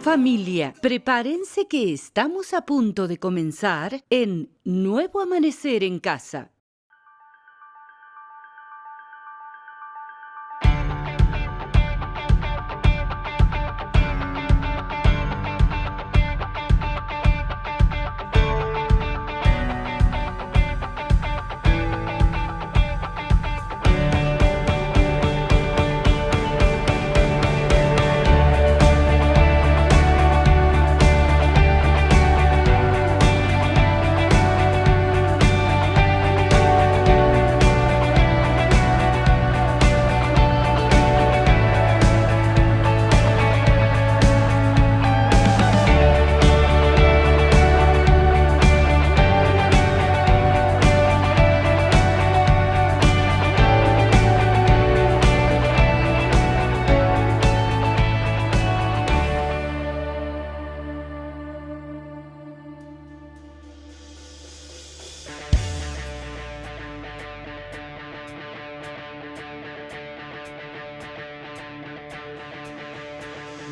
Familia, prepárense que estamos a punto de comenzar en Nuevo Amanecer en Casa.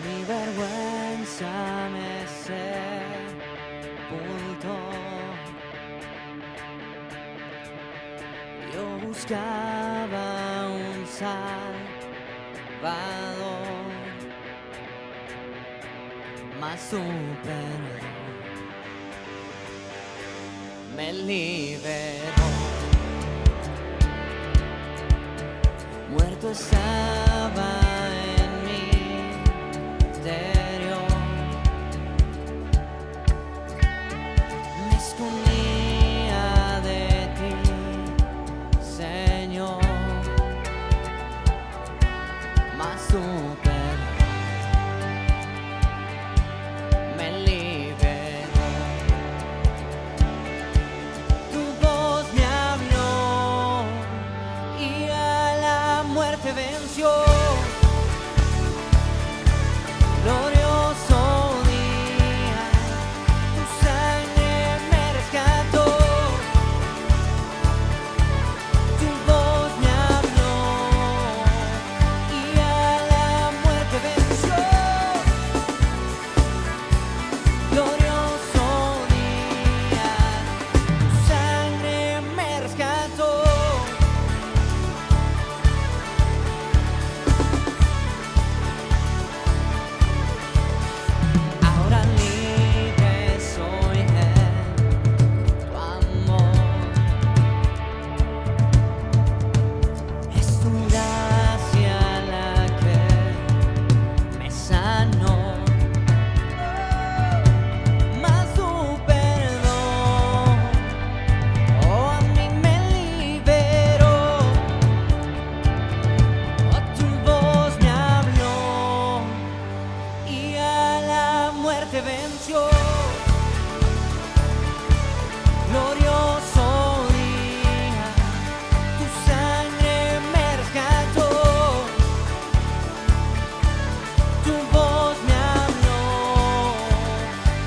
Mi vergüenza me sepultó. Yo buscaba un salvador, mas tu perdón me liberó. Muerto estaba en mi interior, me escondía de ti, Señor, mas tu perdón me liberó. Tu voz me habló y a la muerte venció. Glorioso día, tu sangre me rescató. Tu voz me habló y a la muerte venció. Glorioso día, tu sangre me rescató. Ahora libre soy en tu amor. Es tu gracia la que me sanó, mas tu perdón, oh, a mí me liberó. Oh, tu voz me habló y a la muerte venció. Glorioso día, tu sangre me rescató. Tu voz me habló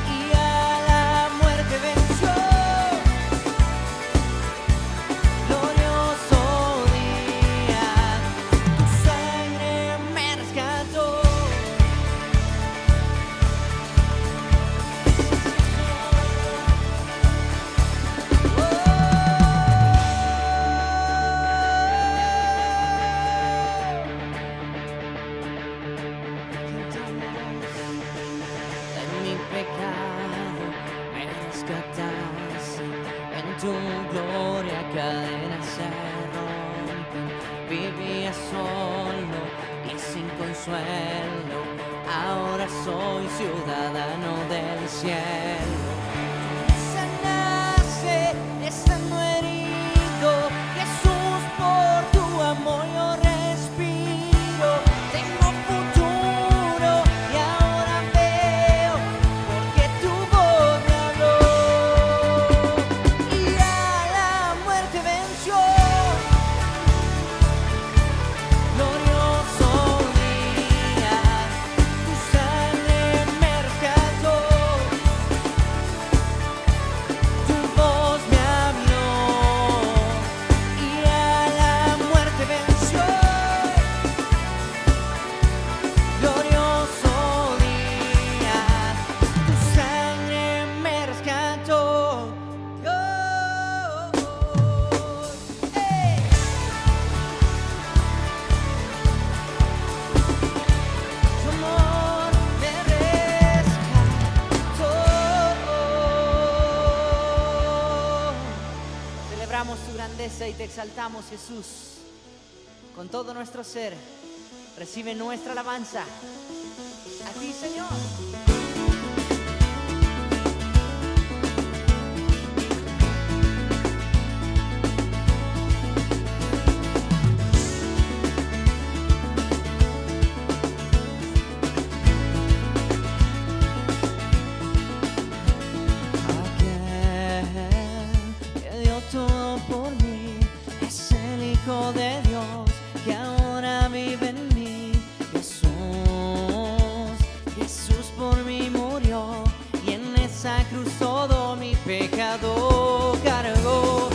y a la muerte venció. Glorioso día, tu sangre me rescató. De mi pecado me rescataste, en tu gloria cadenas se rompen. Vivía solo y sin consuelo, ahora soy ciudadano del cielo. Sanaste estando herido, Jesús, por tu amor yo respiro. Tengo futuro y ahora veo, porque tu voz me habló y a la muerte venció. Glorioso día, tu sangre me rescató. Tu voz me habló grandeza y te exaltamos, Jesús. Con todo nuestro ser, recibe nuestra alabanza. A ti, Señor. Todo por mí, es el Hijo de Dios que ahora vive en mí. Jesús por mí murió y en esa cruz todo mi pecado cargó.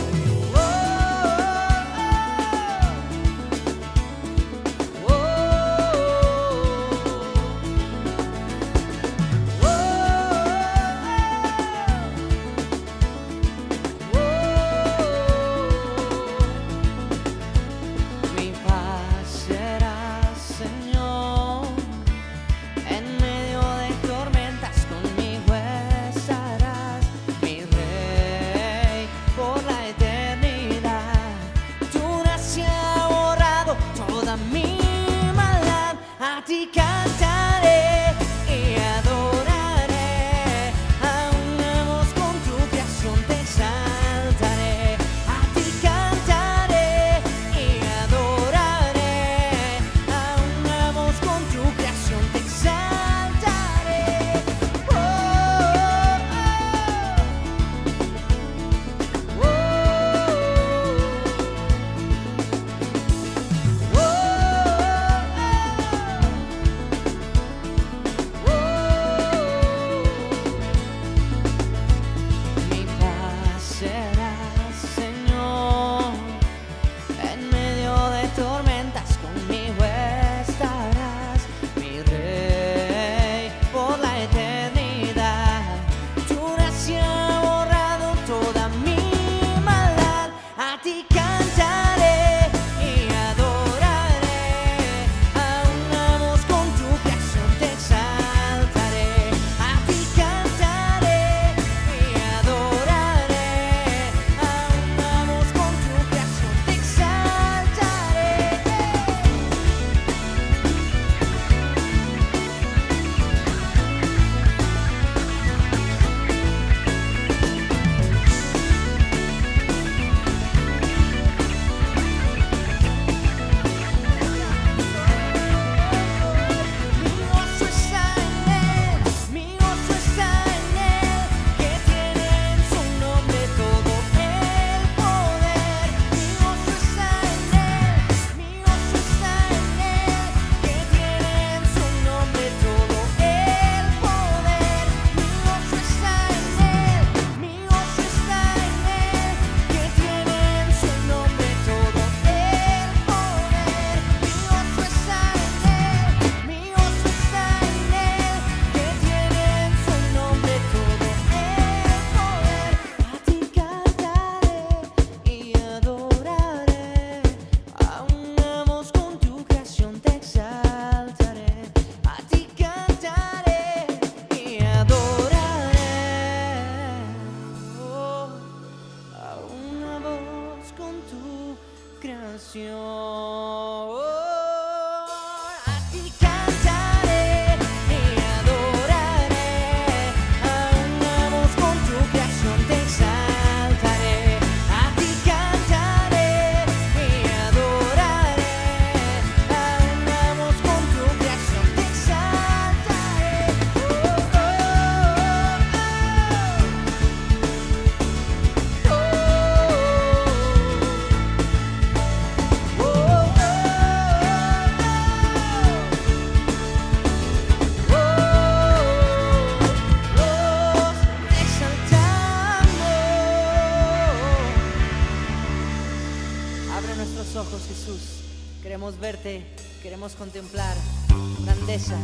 Queremos verte, queremos contemplar tu grandeza,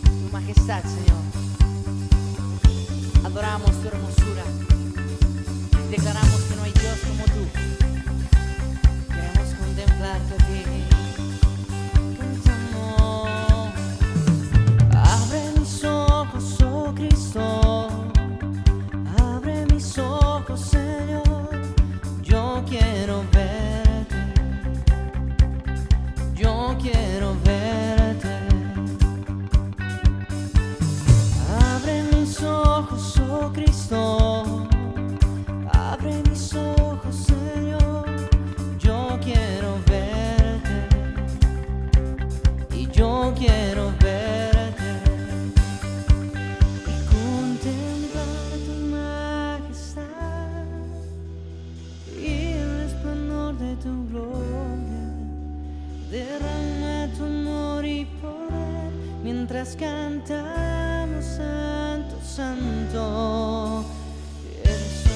tu majestad, Señor. Adoramos tu hermosura. Declaramos que no hay Dios como tú. Queremos contemplarte a ti. Cantamos. Abre mis ojos, oh Cristo. Abre mis ojos, Señor. Yo quiero ver Cristo. Abre mis ojos, Señor, yo quiero verte y yo quiero verte y contemplar tu majestad y el esplendor de tu gloria. Derrama tu amor y poder mientras cantamos Santo, Santo eres tú.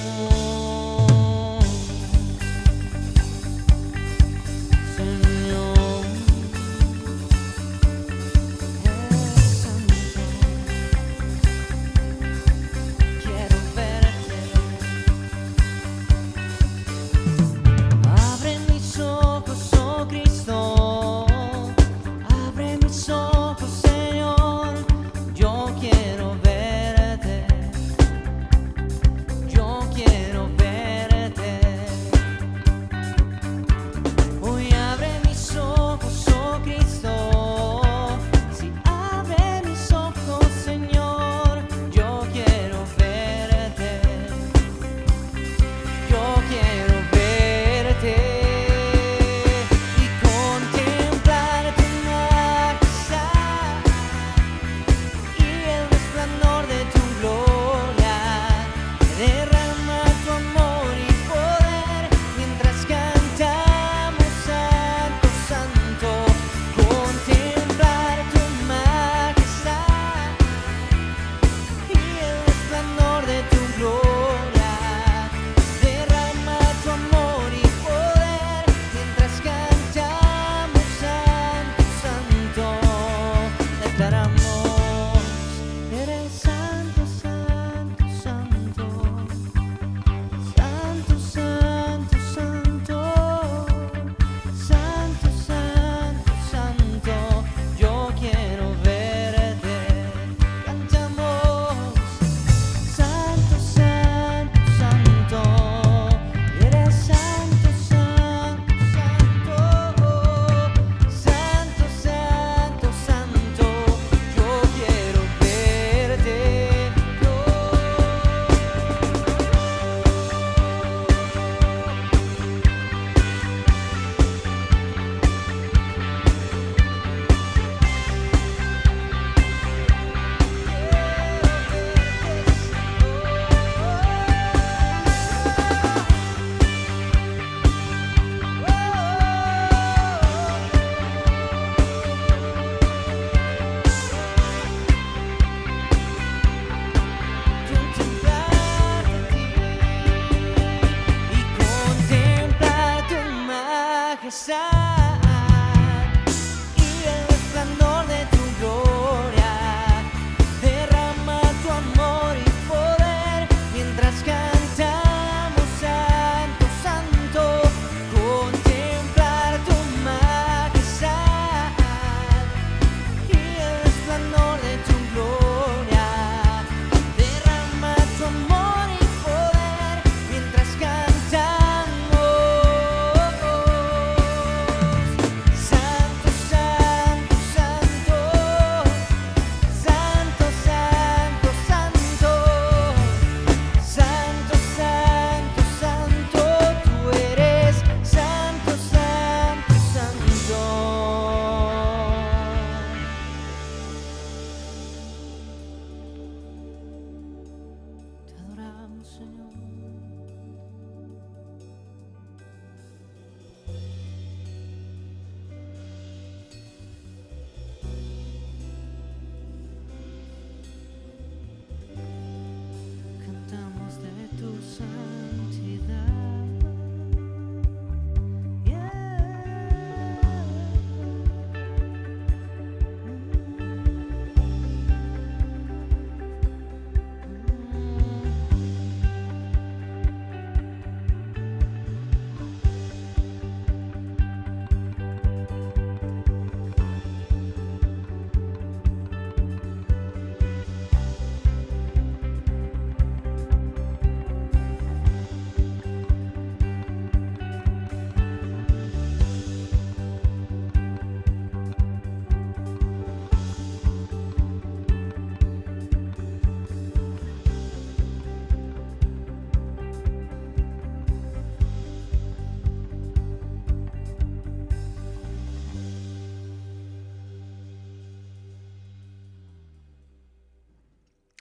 Señor, eres santo. Quiero verte. Abre mis ojos, oh Cristo. Abre mis ojos, Señor. Yo quiero verte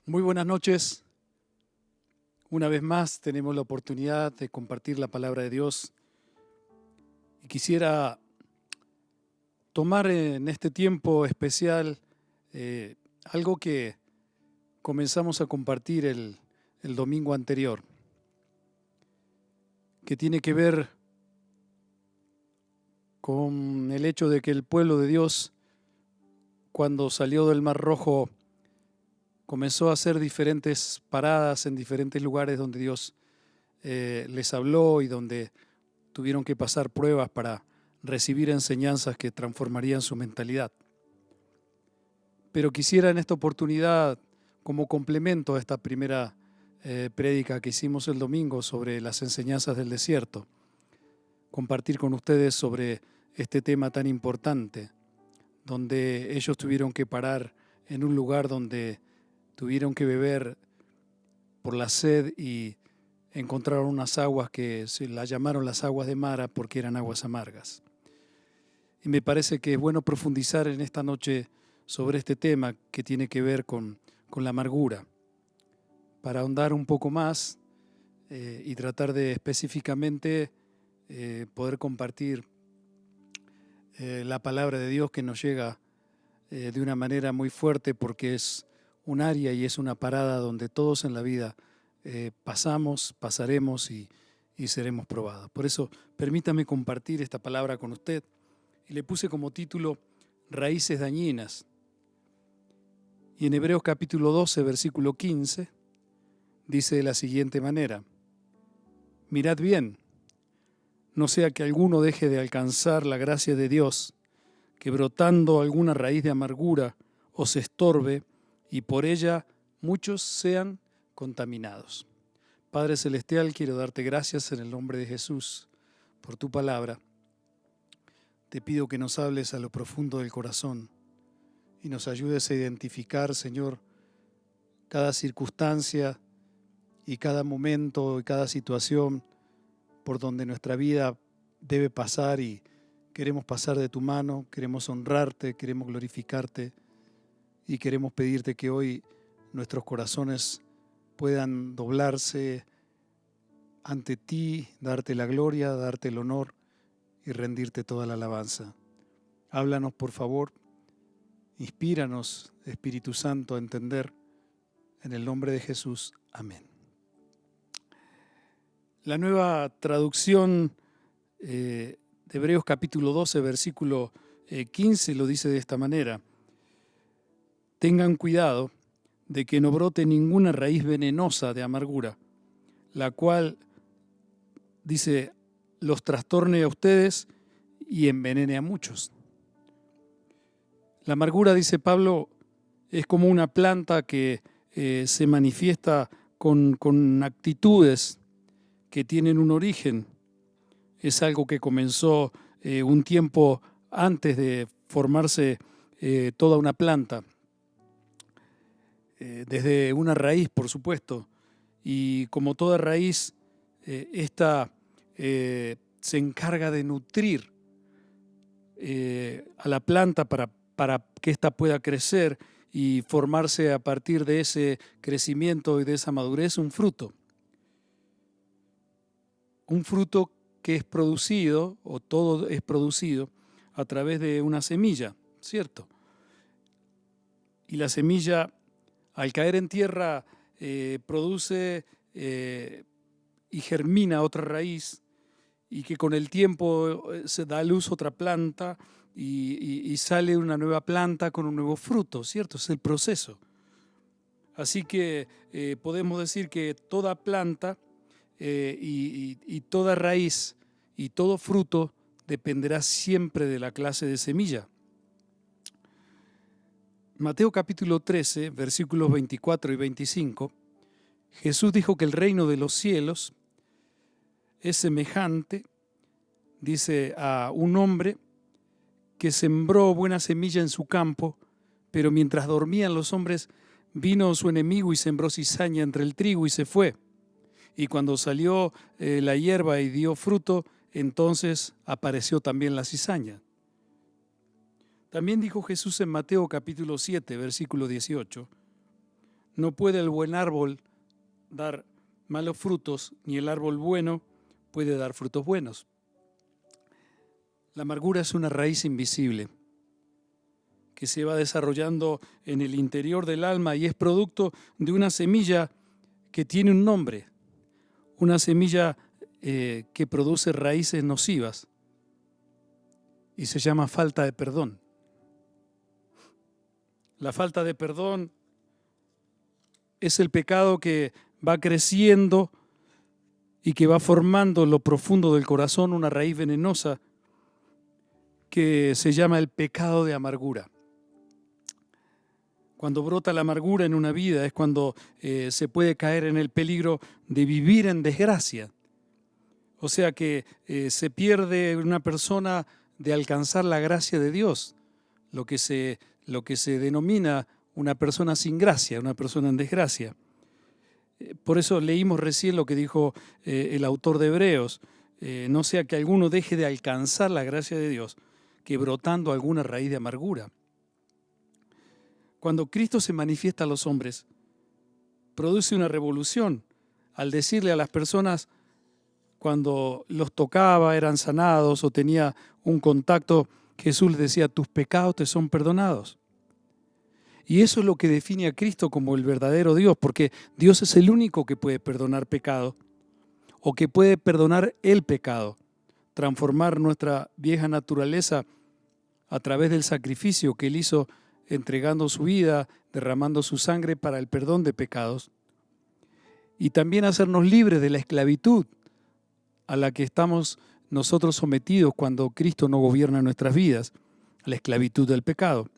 Muy buenas noches. Una vez más tenemos la oportunidad de compartir la palabra de Dios y quisiera tomar en este tiempo especial algo que comenzamos a compartir el domingo anterior, que tiene que ver con el hecho de que el pueblo de Dios, cuando salió del Mar Rojo, comenzó a hacer diferentes paradas en diferentes lugares donde Dios les habló y donde tuvieron que pasar pruebas para recibir enseñanzas que transformarían su mentalidad. Pero quisiera en esta oportunidad, como complemento a esta primera prédica que hicimos el domingo sobre las enseñanzas del desierto, compartir con ustedes sobre este tema tan importante, donde ellos tuvieron que parar en un lugar donde tuvieron que beber por la sed y encontraron unas aguas que se las llamaron las aguas de Mara porque eran aguas amargas. Y me parece que es bueno profundizar en esta noche sobre este tema que tiene que ver con la amargura, para ahondar un poco más y tratar de específicamente poder compartir la palabra de Dios que nos llega de una manera muy fuerte, porque es un área y es una parada donde todos en la vida pasaremos y seremos probados. Por eso, permítame compartir esta palabra con usted y le puse como título Raíces dañinas. Y en Hebreos capítulo 12, versículo 15, dice de la siguiente manera: mirad bien, no sea que alguno deje de alcanzar la gracia de Dios, que brotando alguna raíz de amargura os estorbe y por ella muchos sean contaminados. Padre Celestial, quiero darte gracias en el nombre de Jesús por tu palabra. Te pido que nos hables a lo profundo del corazón y nos ayudes a identificar, Señor, cada circunstancia y cada momento y cada situación por donde nuestra vida debe pasar y queremos pasar de tu mano, queremos honrarte, queremos glorificarte y queremos pedirte que hoy nuestros corazones puedan doblarse ante ti, darte la gloria, darte el honor y rendirte toda la alabanza. Háblanos, por favor, inspíranos, Espíritu Santo, a entender. En el nombre de Jesús. Amén. La nueva traducción de Hebreos capítulo 12, versículo 15 lo dice de esta manera: tengan cuidado de que no brote ninguna raíz venenosa de amargura, la cual, dice, los trastorne a ustedes y envenene a muchos. La amargura, dice Pablo, es como una planta que se manifiesta con actitudes que tienen un origen. Es algo que comenzó un tiempo antes de formarse toda una planta, desde una raíz, por supuesto, y como toda raíz, esta se encarga de nutrir a la planta para que ésta pueda crecer y formarse a partir de ese crecimiento y de esa madurez un fruto. Un fruto que es producido, o todo es producido, a través de una semilla, ¿cierto? Y la semilla, al caer en tierra, produce y germina otra raíz, y que con el tiempo se da a luz otra planta y sale una nueva planta con un nuevo fruto, ¿cierto? Es el proceso. Así que podemos decir que toda planta y toda raíz y todo fruto dependerá siempre de la clase de semilla. Mateo capítulo 13, versículos 24 y 25, Jesús dijo que el reino de los cielos es semejante, dice, a un hombre que sembró buena semilla en su campo, pero mientras dormían los hombres, vino su enemigo y sembró cizaña entre el trigo y se fue. Y cuando salió la hierba y dio fruto, entonces apareció también la cizaña. También dijo Jesús en Mateo capítulo 7, versículo 18, no puede el buen árbol dar malos frutos, ni el árbol bueno puede dar frutos buenos. La amargura es una raíz invisible que se va desarrollando en el interior del alma y es producto de una semilla que tiene un nombre, una semilla que produce raíces nocivas y se llama falta de perdón. La falta de perdón es el pecado que va creciendo y que va formando en lo profundo del corazón una raíz venenosa que se llama el pecado de amargura. Cuando brota la amargura en una vida es cuando se puede caer en el peligro de vivir en desgracia. O sea que se pierde una persona de alcanzar la gracia de Dios, lo que se denomina una persona sin gracia, una persona en desgracia. Por eso leímos recién lo que dijo el autor de Hebreos, no sea que alguno deje de alcanzar la gracia de Dios, que brotando alguna raíz de amargura. Cuando Cristo se manifiesta a los hombres, produce una revolución al decirle a las personas cuando los tocaba, eran sanados o tenía un contacto, Jesús les decía, tus pecados te son perdonados. Y eso es lo que define a Cristo como el verdadero Dios, porque Dios es el único que puede perdonar pecado o que puede perdonar el pecado, transformar nuestra vieja naturaleza a través del sacrificio que Él hizo entregando su vida, derramando su sangre para el perdón de pecados, y también hacernos libres de la esclavitud a la que estamos nosotros sometidos cuando Cristo no gobierna nuestras vidas, a la esclavitud del pecado.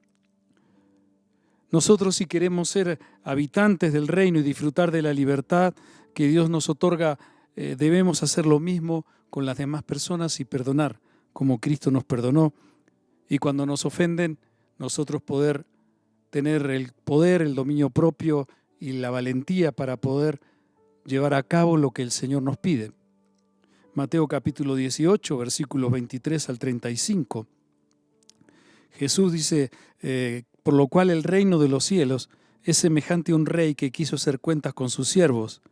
Nosotros, si queremos ser habitantes del reino y disfrutar de la libertad que Dios nos otorga, debemos hacer lo mismo con las demás personas y perdonar como Cristo nos perdonó. Y cuando nos ofenden, nosotros poder tener el poder, el dominio propio y la valentía para poder llevar a cabo lo que el Señor nos pide. Mateo capítulo 18, versículos 23 al 35. Jesús dice, por lo cual el reino de los cielos es semejante a un rey que quiso hacer cuentas con sus siervos,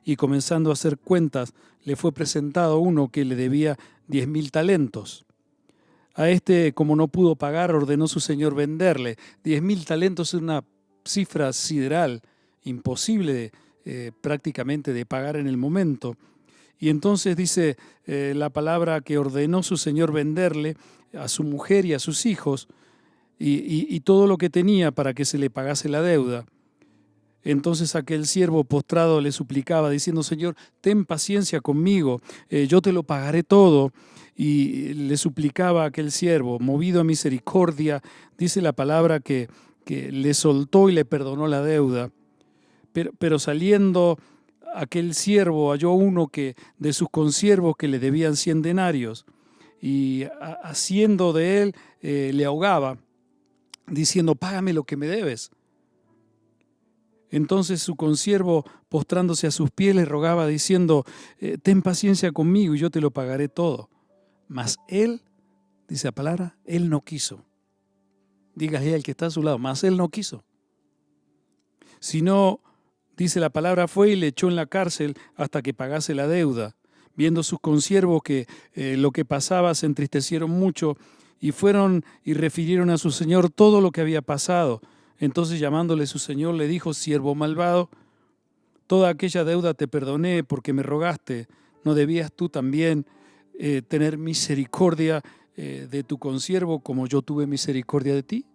y comenzando a hacer cuentas, le fue presentado uno que le debía 10.000 talentos. A este, como no pudo pagar, ordenó su señor venderle. 10.000 talentos es una cifra sideral, imposible prácticamente de pagar en el momento. Y entonces dice la palabra que ordenó su señor venderle a su mujer y a sus hijos y todo lo que tenía para que se le pagase la deuda. Entonces aquel siervo postrado le suplicaba diciendo, Señor, ten paciencia conmigo, yo te lo pagaré todo. Y le suplicaba a aquel siervo, movido a misericordia, dice la palabra que le soltó y le perdonó la deuda. Pero saliendo aquel siervo halló uno que de sus consiervos que le debían 100 denarios y haciendo de él le ahogaba, diciendo, págame lo que me debes. Entonces su consiervo, postrándose a sus pies, le rogaba diciendo, ten paciencia conmigo y yo te lo pagaré todo. Mas él, dice la palabra, él no quiso. Dígale al que está a su lado, mas él no quiso. Sino, dice la palabra, fue y le echó en la cárcel hasta que pagase la deuda. Viendo sus consiervos que lo que pasaba, se entristecieron mucho y fueron y refirieron a su señor todo lo que había pasado. Entonces llamándole su señor le dijo, siervo malvado, toda aquella deuda te perdoné porque me rogaste. ¿No debías tú también tener misericordia de tu consiervo como yo tuve misericordia de ti?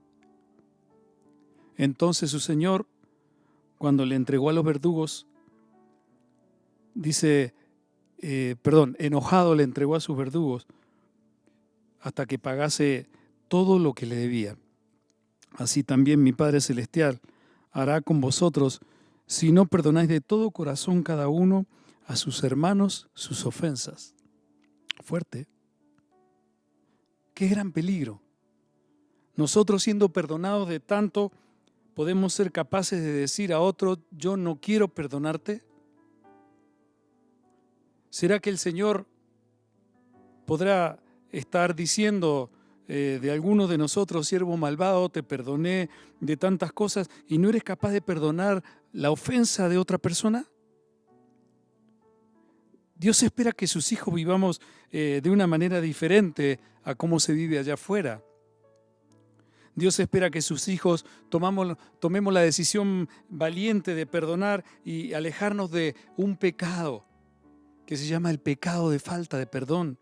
Entonces su señor, cuando le entregó a los verdugos, dice, enojado le entregó a sus verdugos hasta que pagase todo lo que le debía. Así también mi Padre Celestial hará con vosotros si no perdonáis de todo corazón cada uno a sus hermanos sus ofensas. Fuerte. Qué gran peligro. Nosotros siendo perdonados de tanto, podemos ser capaces de decir a otro, yo no quiero perdonarte. ¿Será que el Señor podrá estar diciendo de algunos de nosotros, siervo malvado, te perdoné de tantas cosas y no eres capaz de perdonar la ofensa de otra persona. Dios espera que sus hijos vivamos de una manera diferente a cómo se vive allá afuera. Dios espera que sus hijos tomemos la decisión valiente de perdonar y alejarnos de un pecado que se llama el pecado de falta de perdón,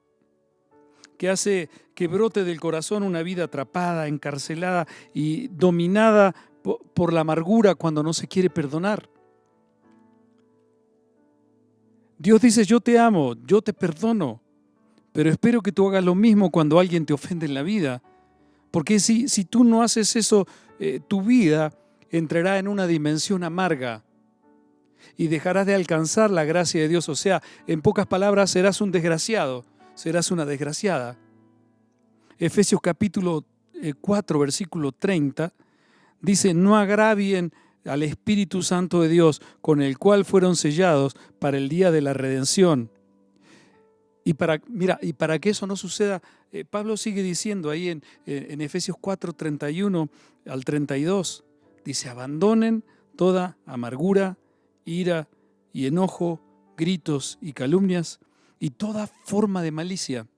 que hace que brote del corazón una vida atrapada, encarcelada y dominada por la amargura cuando no se quiere perdonar. Dios dice, yo te amo, yo te perdono, pero espero que tú hagas lo mismo cuando alguien te ofende en la vida. Porque si tú no haces eso, tu vida entrará en una dimensión amarga y dejarás de alcanzar la gracia de Dios. O sea, en pocas palabras, serás un desgraciado, serás una desgraciada. Efesios capítulo 4, versículo 30, dice, no agravien al Espíritu Santo de Dios, con el cual fueron sellados para el día de la redención. Y para que eso no suceda, Pablo sigue diciendo ahí en Efesios 4, 31 al 32, dice, abandonen toda amargura, ira y enojo, gritos y calumnias y toda forma de malicia.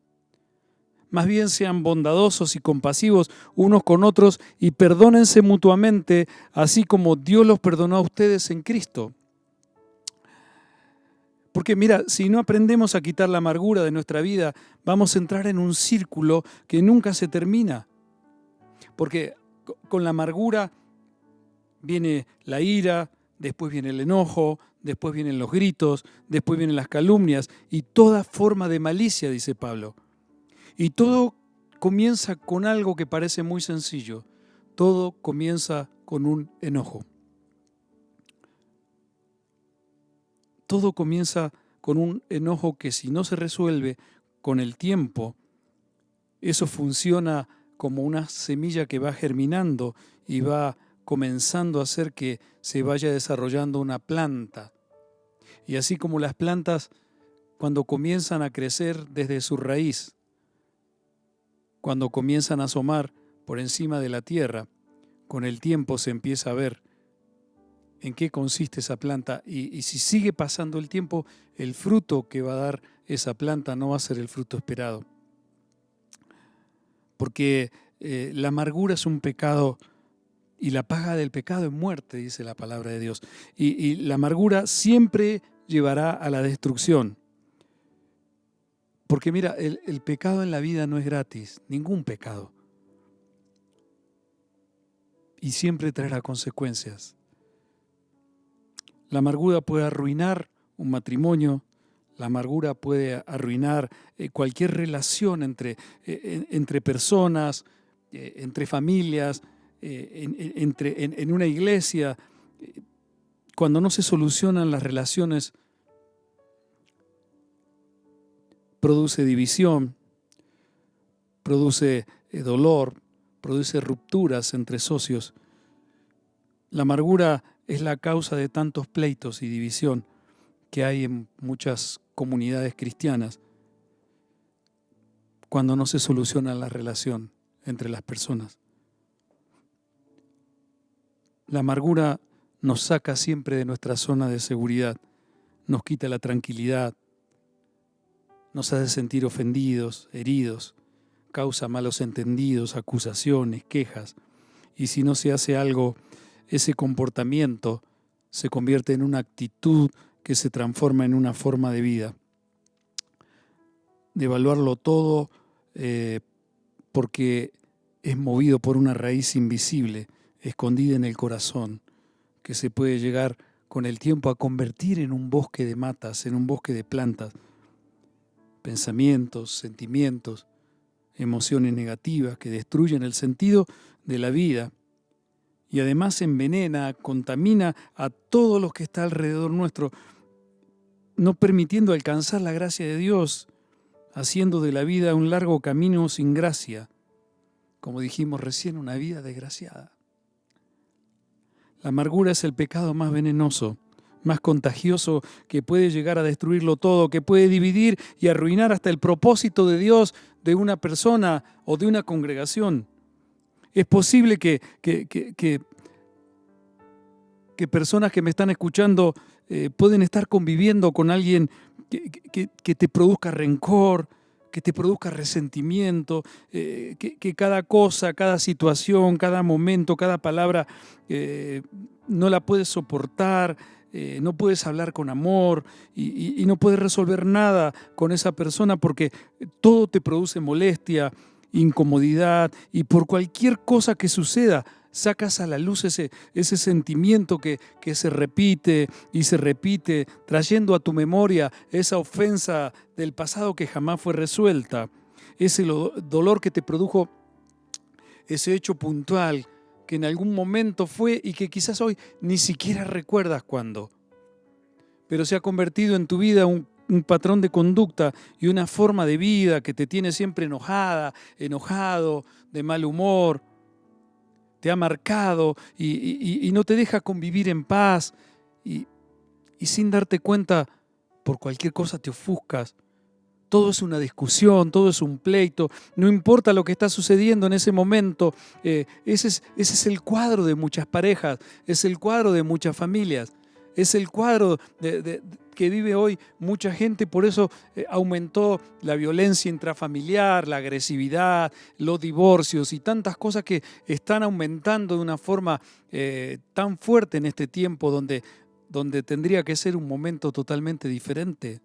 Más bien sean bondadosos y compasivos unos con otros y perdónense mutuamente, así como Dios los perdonó a ustedes en Cristo. Porque mira, si no aprendemos a quitar la amargura de nuestra vida, vamos a entrar en un círculo que nunca se termina. Porque con la amargura viene la ira, después viene el enojo, después vienen los gritos, después vienen las calumnias y toda forma de malicia, dice Pablo. Y todo comienza con algo que parece muy sencillo. Todo comienza con un enojo. Todo comienza con un enojo que si no se resuelve con el tiempo, eso funciona como una semilla que va germinando y va comenzando a hacer que se vaya desarrollando una planta. Y así como las plantas, cuando comienzan a crecer desde su raíz, cuando comienzan a asomar por encima de la tierra, con el tiempo se empieza a ver en qué consiste esa planta y si sigue pasando el tiempo, el fruto que va a dar esa planta no va a ser el fruto esperado. Porque la amargura es un pecado y la paga del pecado es muerte, dice la palabra de Dios. Y la amargura siempre llevará a la destrucción. Porque mira, el pecado en la vida no es gratis, ningún pecado. Y siempre traerá consecuencias. La amargura puede arruinar un matrimonio, la amargura puede arruinar cualquier relación entre personas, entre familias, en una iglesia. Cuando no se solucionan las relaciones, produce división, produce dolor, produce rupturas entre socios. La amargura es la causa de tantos pleitos y división que hay en muchas comunidades cristianas cuando no se soluciona la relación entre las personas. La amargura nos saca siempre de nuestra zona de seguridad, nos quita la tranquilidad, nos hace sentir ofendidos, heridos, causa malos entendidos, acusaciones, quejas, y si no se hace algo, ese comportamiento se convierte en una actitud que se transforma en una forma de vida. De evaluarlo todo porque es movido por una raíz invisible, escondida en el corazón, que se puede llegar con el tiempo a convertir en un bosque de matas, en un bosque de plantas. Pensamientos, sentimientos, emociones negativas que destruyen el sentido de la vida. Y además envenena, contamina a todos los que están alrededor nuestro, no permitiendo alcanzar la gracia de Dios, haciendo de la vida un largo camino sin gracia, como dijimos recién, una vida desgraciada. La amargura es el pecado más venenoso, más contagioso, que puede llegar a destruirlo todo, que puede dividir y arruinar hasta el propósito de Dios de una persona o de una congregación. Es posible que personas que me están escuchando pueden estar conviviendo con alguien que te produzca rencor, que te produzca resentimiento, que cada cosa, cada situación, cada momento, cada palabra no la puedes soportar, no puedes hablar con amor y no puedes resolver nada con esa persona porque todo te produce molestia, incomodidad, y por cualquier cosa que suceda sacas a la luz ese sentimiento que se repite y se repite, trayendo a tu memoria esa ofensa del pasado que jamás fue resuelta, ese dolor que te produjo ese hecho puntual que en algún momento fue y que quizás hoy ni siquiera recuerdas cuándo, pero se ha convertido en tu vida un patrón de conducta y una forma de vida que te tiene siempre enojada, enojado, de mal humor. Te ha marcado y no te deja convivir en paz y sin darte cuenta, por cualquier cosa te ofuscas. Todo es una discusión, todo es un pleito, no importa lo que está sucediendo en ese momento. Ese es el cuadro de muchas parejas, es el cuadro de muchas familias, es el cuadro que vive hoy mucha gente. Por eso aumentó la violencia intrafamiliar, la agresividad, los divorcios y tantas cosas que están aumentando de una forma tan fuerte en este tiempo donde tendría que ser un momento totalmente diferente.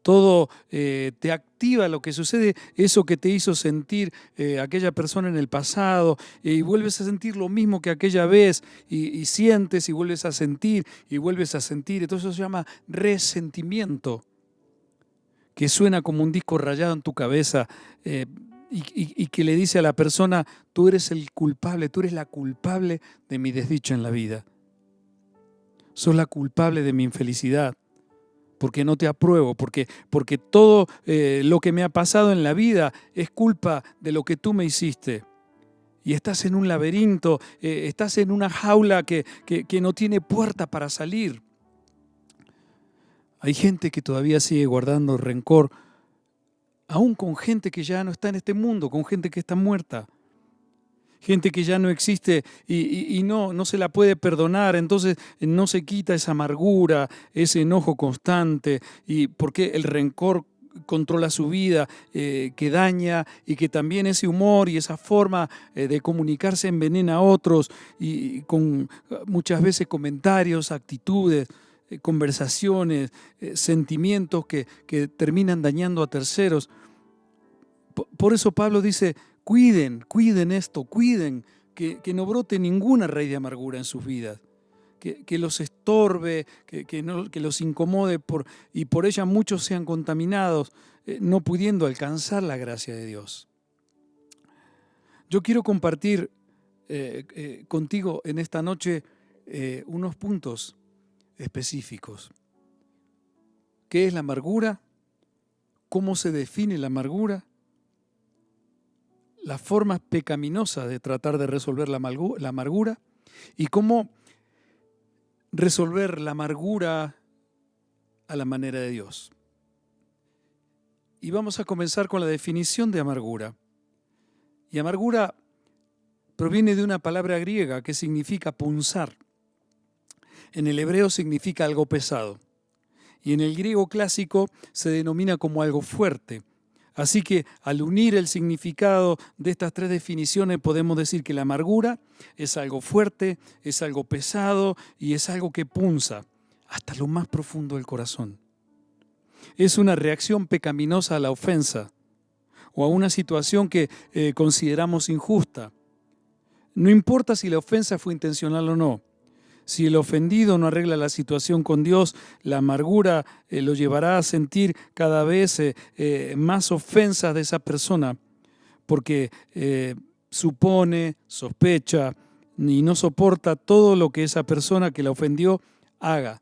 Todo te activa lo que sucede, eso que te hizo sentir aquella persona en el pasado, y vuelves a sentir lo mismo que aquella vez, y sientes y vuelves a sentir y vuelves a sentir. Entonces eso se llama resentimiento, que suena como un disco rayado en tu cabeza y que le dice a la persona: tú eres el culpable, tú eres la culpable de mi desdicho en la vida, sos la culpable de mi infelicidad, porque no te apruebo, porque todo lo que me ha pasado en la vida es culpa de lo que tú me hiciste. Y estás en un laberinto, estás en una jaula que no tiene puerta para salir. Hay gente que todavía sigue guardando rencor, aún con gente que ya no está en este mundo, con gente que está muerta. Gente que ya no existe y no se la puede perdonar, entonces no se quita esa amargura, ese enojo constante, y porque el rencor controla su vida, que daña, y que también ese humor y esa forma de comunicarse envenena a otros, y con muchas veces comentarios, actitudes, conversaciones, sentimientos que terminan dañando a terceros. Por eso Pablo dice: cuiden esto, cuiden que no brote ninguna raíz de amargura en sus vidas, que los estorbe, que los incomode, y por ella muchos sean contaminados, no pudiendo alcanzar la gracia de Dios. Yo quiero compartir contigo en esta noche unos puntos específicos. ¿Qué es la amargura? ¿Cómo se define la amargura? Las formas pecaminosas de tratar de resolver la amargura, y cómo resolver la amargura a la manera de Dios. Y vamos a comenzar con la definición de amargura. Y amargura proviene de una palabra griega que significa punzar. En el hebreo significa algo pesado, y en el griego clásico se denomina como algo fuerte. Así que al unir el significado de estas tres definiciones podemos decir que la amargura es algo fuerte, es algo pesado y es algo que punza hasta lo más profundo del corazón. Es una reacción pecaminosa a la ofensa o a una situación que consideramos injusta. No importa si la ofensa fue intencional o no. Si el ofendido no arregla la situación con Dios, la amargura lo llevará a sentir cada vez más ofensas de esa persona, porque supone, sospecha y no soporta todo lo que esa persona que la ofendió haga.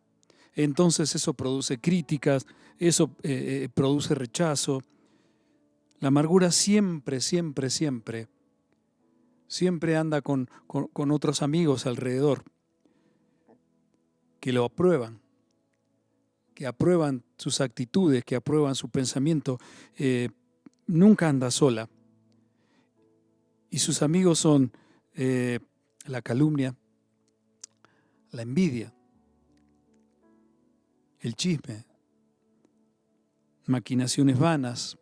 Entonces eso produce críticas, eso produce rechazo. La amargura siempre anda con otros amigos alrededor. que lo aprueban, que aprueban sus actitudes, que aprueban su pensamiento, nunca anda sola. Y sus amigos son la calumnia, la envidia, el chisme, maquinaciones vanas,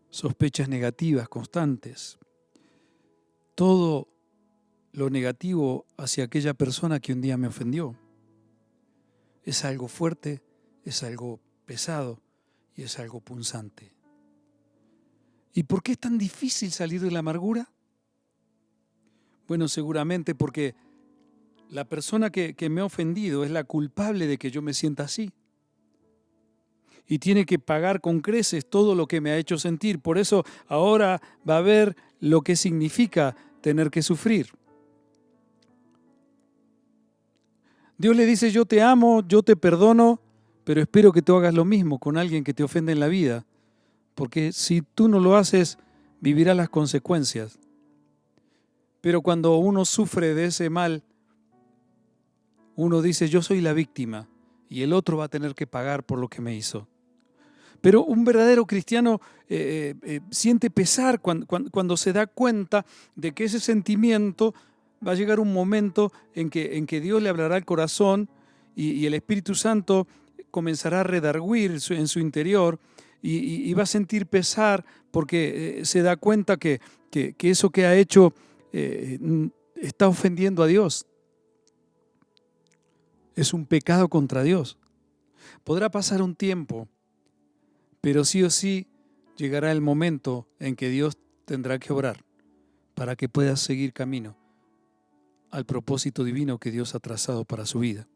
sospechas negativas constantes, todo lo negativo hacia aquella persona que un día me ofendió. Es algo fuerte, es algo pesado y es algo punzante. ¿Y por qué es tan difícil salir de la amargura? Bueno, seguramente porque la persona que me ha ofendido es la culpable de que yo me sienta así. Y tiene que pagar con creces todo lo que me ha hecho sentir. Por eso ahora va a ver lo que significa tener que sufrir. Dios le dice, yo te amo, yo te perdono, pero espero que tú hagas lo mismo con alguien que te ofende en la vida. Porque si tú no lo haces, vivirás las consecuencias. Pero cuando uno sufre de ese mal, uno dice, yo soy la víctima y el otro va a tener que pagar por lo que me hizo. Pero un verdadero cristiano siente pesar cuando se da cuenta de que ese sentimiento va a llegar un momento en que Dios le hablará al corazón y el Espíritu Santo comenzará a redarguir en su interior y va a sentir pesar porque se da cuenta que eso que ha hecho está ofendiendo a Dios. Es un pecado contra Dios. Podrá pasar un tiempo, pero sí o sí llegará el momento en que Dios tendrá que obrar para que puedas seguir camino al propósito divino que Dios ha trazado para su vida.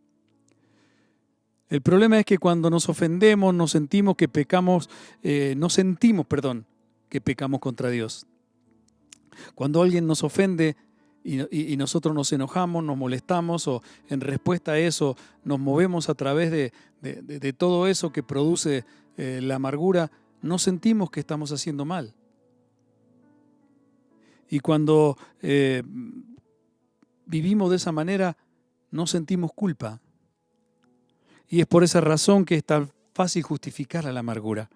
El problema es que cuando nos ofendemos, no sentimos que pecamos contra Dios. Cuando alguien nos ofende y nosotros nos enojamos, nos molestamos o en respuesta a eso nos movemos a través de todo eso que produce la amargura, no sentimos que estamos haciendo mal. Y cuando vivimos de esa manera, no sentimos culpa. Y es por esa razón que es tan fácil justificar a la amargura,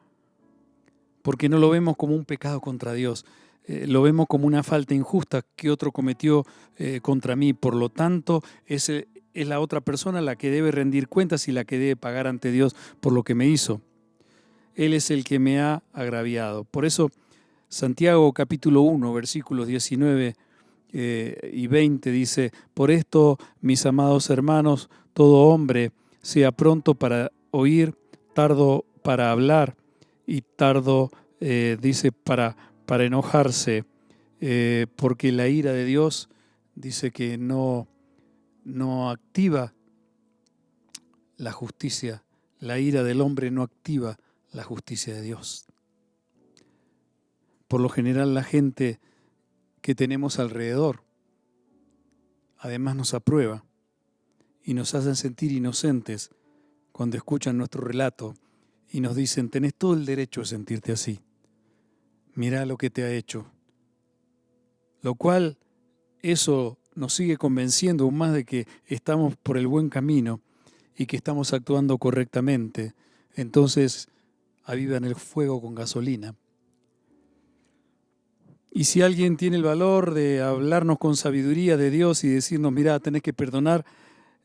porque no lo vemos como un pecado contra Dios, lo vemos como una falta injusta que otro cometió contra mí. Por lo tanto, es la otra persona la que debe rendir cuentas y la que debe pagar ante Dios por lo que me hizo. Él es el que me ha agraviado. Por eso, Santiago capítulo 1, versículos 19 y 20 dice, por esto, mis amados hermanos, todo hombre sea pronto para oír, tardo para hablar y tardo, dice, para enojarse, porque la ira de Dios dice que no activa la justicia. La ira del hombre no activa la justicia de Dios. Por lo general, la gente que tenemos alrededor además nos aprueba y nos hacen sentir inocentes cuando escuchan nuestro relato y nos dicen, tenés todo el derecho a sentirte así. Mirá lo que te ha hecho. Lo cual, eso nos sigue convenciendo aún más de que estamos por el buen camino y que estamos actuando correctamente. Entonces, avivan el fuego con gasolina. Y si alguien tiene el valor de hablarnos con sabiduría de Dios y decirnos, mirá, tenés que perdonar,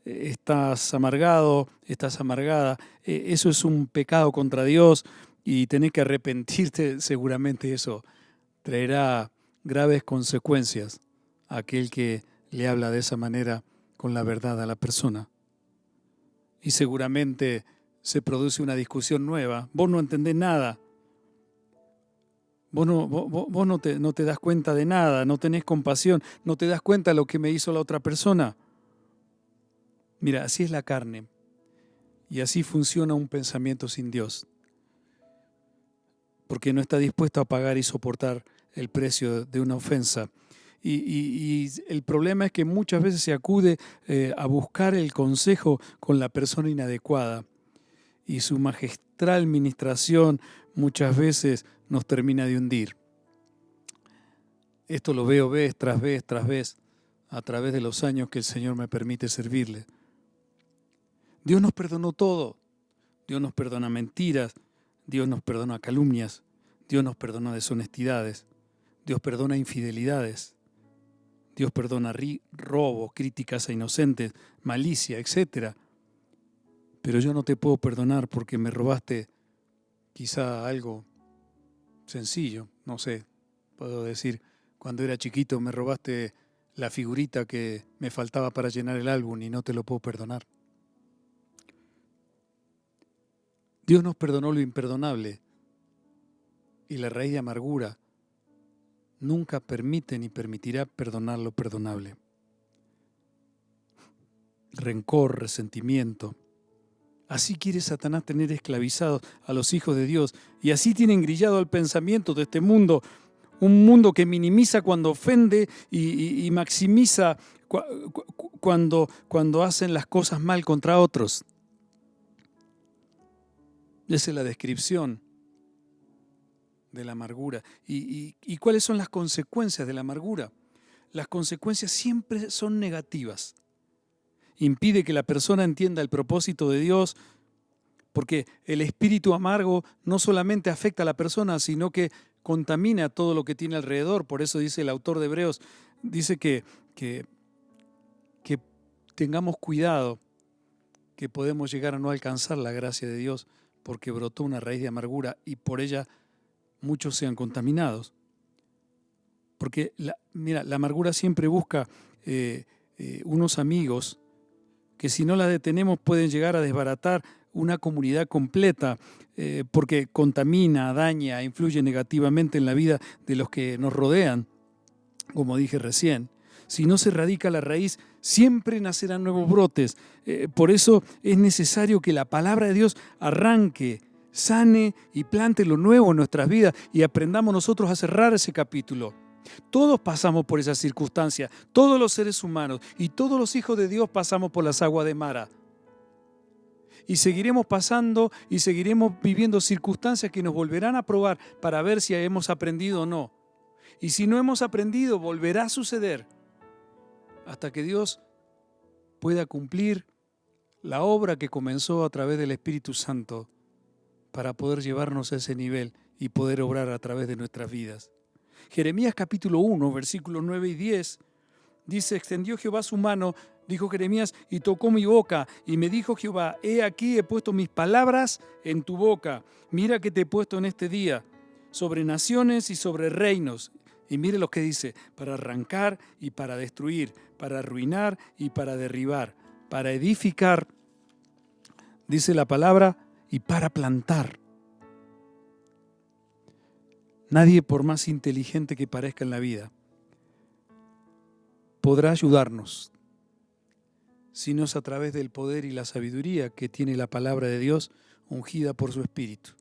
estás amargado, estás amargada, eso es un pecado contra Dios y tenés que arrepentirte, seguramente eso traerá graves consecuencias a aquel que le habla de esa manera con la verdad a la persona. Y seguramente se produce una discusión nueva. Vos no entendés nada. Vos no te das cuenta de nada, no tenés compasión, no te das cuenta de lo que me hizo la otra persona. Mira, así es la carne y así funciona un pensamiento sin Dios, porque no está dispuesto a pagar y soportar el precio de una ofensa. Y el problema es que muchas veces se acude a buscar el consejo con la persona inadecuada y su magistral ministración muchas veces nos termina de hundir. Esto lo veo vez tras vez a través de los años que el Señor me permite servirle. Dios nos perdonó todo. Dios nos perdona mentiras, Dios nos perdona calumnias, Dios nos perdona deshonestidades, Dios perdona infidelidades, Dios perdona robos, críticas a inocentes, malicia, etc. Pero yo no te puedo perdonar porque me robaste quizá algo sencillo, no sé, puedo decir, cuando era chiquito me robaste la figurita que me faltaba para llenar el álbum y no te lo puedo perdonar. Dios nos perdonó lo imperdonable y la raíz de amargura nunca permite ni permitirá perdonar lo perdonable. Rencor, resentimiento. Así quiere Satanás tener esclavizados a los hijos de Dios y así tienen grillado al pensamiento de este mundo, un mundo que minimiza cuando ofende y maximiza cuando hacen las cosas mal contra otros. Esa es la descripción de la amargura. ¿Y cuáles son las consecuencias de la amargura? Las consecuencias siempre son negativas. Impide que la persona entienda el propósito de Dios, porque el espíritu amargo no solamente afecta a la persona, sino que contamina todo lo que tiene alrededor. Por eso dice el autor de Hebreos, dice que tengamos cuidado, que podemos llegar a no alcanzar la gracia de Dios, porque brotó una raíz de amargura y por ella muchos sean contaminados. Porque la amargura siempre busca unos amigos que si no la detenemos pueden llegar a desbaratar una comunidad completa, porque contamina, daña, influye negativamente en la vida de los que nos rodean, como dije recién. Si no se erradica la raíz, siempre nacerán nuevos brotes. Por eso es necesario que la palabra de Dios arranque, sane y plante lo nuevo en nuestras vidas y aprendamos nosotros a cerrar ese capítulo. Todos pasamos por esa circunstancia, todos los seres humanos y todos los hijos de Dios pasamos por las aguas de Mara. Y seguiremos pasando y seguiremos viviendo circunstancias que nos volverán a probar para ver si hemos aprendido o no. Y si no hemos aprendido, volverá a suceder hasta que Dios pueda cumplir la obra que comenzó a través del Espíritu Santo para poder llevarnos a ese nivel y poder obrar a través de nuestras vidas. Jeremías capítulo 1, versículos 9 y 10, dice: extendió Jehová su mano, dijo Jeremías, y tocó mi boca, y me dijo Jehová: he aquí he puesto mis palabras en tu boca. Mira que te he puesto en este día sobre naciones y sobre reinos. Y mire lo que dice: para arrancar y para destruir, para arruinar y para derribar, para edificar, dice la palabra, y para plantar. Nadie, por más inteligente que parezca en la vida, podrá ayudarnos, sino es a través del poder y la sabiduría que tiene la palabra de Dios ungida por su Espíritu,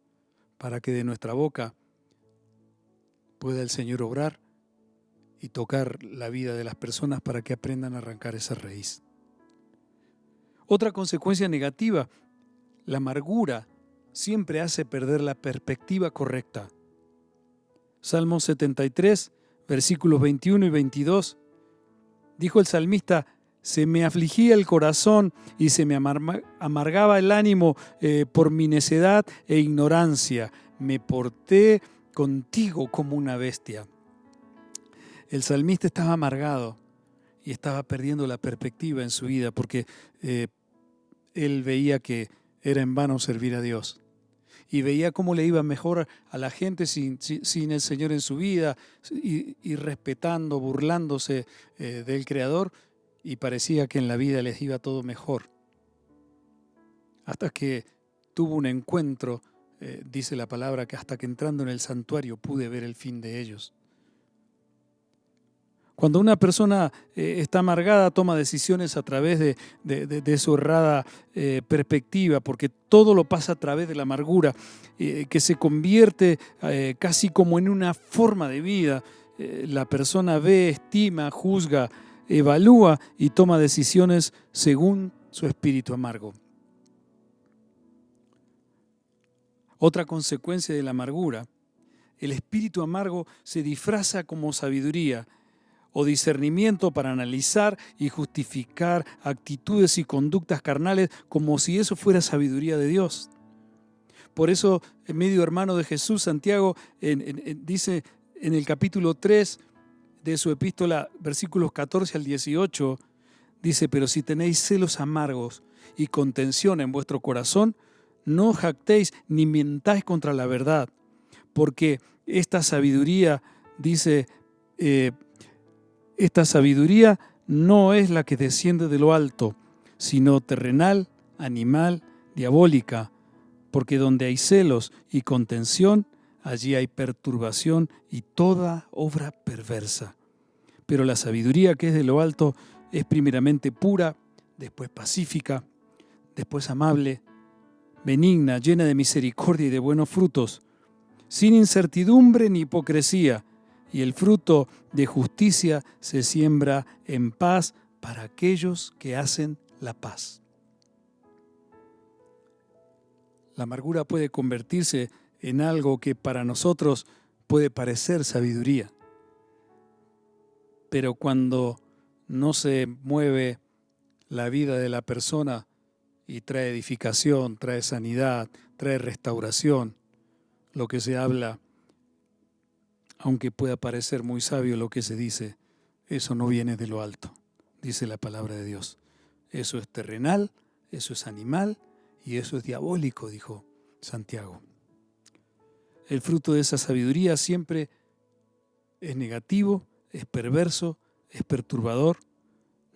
para que de nuestra boca pueda el Señor obrar y tocar la vida de las personas para que aprendan a arrancar esa raíz. Otra consecuencia negativa, la amargura siempre hace perder la perspectiva correcta. Salmo 73, versículos 21 y 22, dijo el salmista: se me afligía el corazón y se me amargaba el ánimo por mi necedad e ignorancia. Me porté contigo como una bestia. El salmista estaba amargado y estaba perdiendo la perspectiva en su vida porque él veía que era en vano servir a Dios. Y veía cómo le iba mejor a la gente sin el Señor en su vida y respetando, burlándose del Creador, y parecía que en la vida les iba todo mejor. Hasta que tuvo un encuentro, dice la palabra, que hasta que entrando en el santuario pude ver el fin de ellos. Cuando una persona está amargada, toma decisiones a través de su errada perspectiva, porque todo lo pasa a través de la amargura, que se convierte casi como en una forma de vida. La persona ve, estima, juzga, evalúa y toma decisiones según su espíritu amargo. Otra consecuencia de la amargura: el espíritu amargo se disfraza como sabiduría. o discernimiento para analizar y justificar actitudes y conductas carnales como si eso fuera sabiduría de Dios. Por eso, el medio hermano de Jesús, Santiago, dice en el capítulo 3 de su epístola, versículos 14 al 18, dice: pero si tenéis celos amargos y contención en vuestro corazón, no os jactéis ni mintáis contra la verdad, porque esta sabiduría, dice, esta sabiduría no es la que desciende de lo alto, sino terrenal, animal, diabólica, porque donde hay celos y contención, allí hay perturbación y toda obra perversa. Pero la sabiduría que es de lo alto es primeramente pura, después pacífica, después amable, benigna, llena de misericordia y de buenos frutos, sin incertidumbre ni hipocresía, y el fruto de justicia se siembra en paz para aquellos que hacen la paz. La amargura puede convertirse en algo que para nosotros puede parecer sabiduría, pero cuando no se mueve la vida de la persona y trae edificación, trae sanidad, trae restauración, lo que se habla, aunque pueda parecer muy sabio lo que se dice, eso no viene de lo alto, dice la palabra de Dios. Eso es terrenal, eso es animal y eso es diabólico, dijo Santiago. El fruto de esa sabiduría siempre es negativo, es perverso, es perturbador,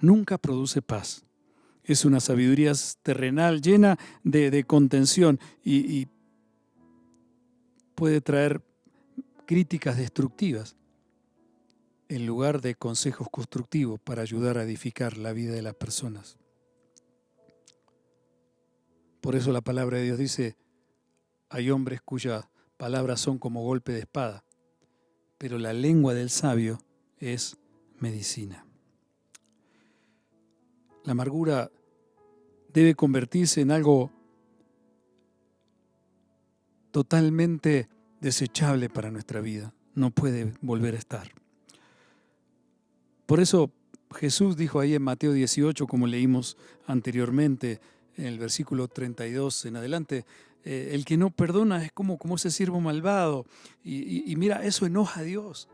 nunca produce paz. Es una sabiduría terrenal llena de contención y puede traer críticas destructivas en lugar de consejos constructivos para ayudar a edificar la vida de las personas. Por eso la palabra de Dios dice: hay hombres cuyas palabras son como golpe de espada, pero la lengua del sabio es medicina. La amargura debe convertirse en algo totalmente desechable para nuestra vida. No puede volver a estar. Por eso Jesús dijo ahí en Mateo 18, como leímos anteriormente, en el versículo 32 en adelante, el que no perdona es como ese siervo malvado. Y mira, eso enoja a Dios.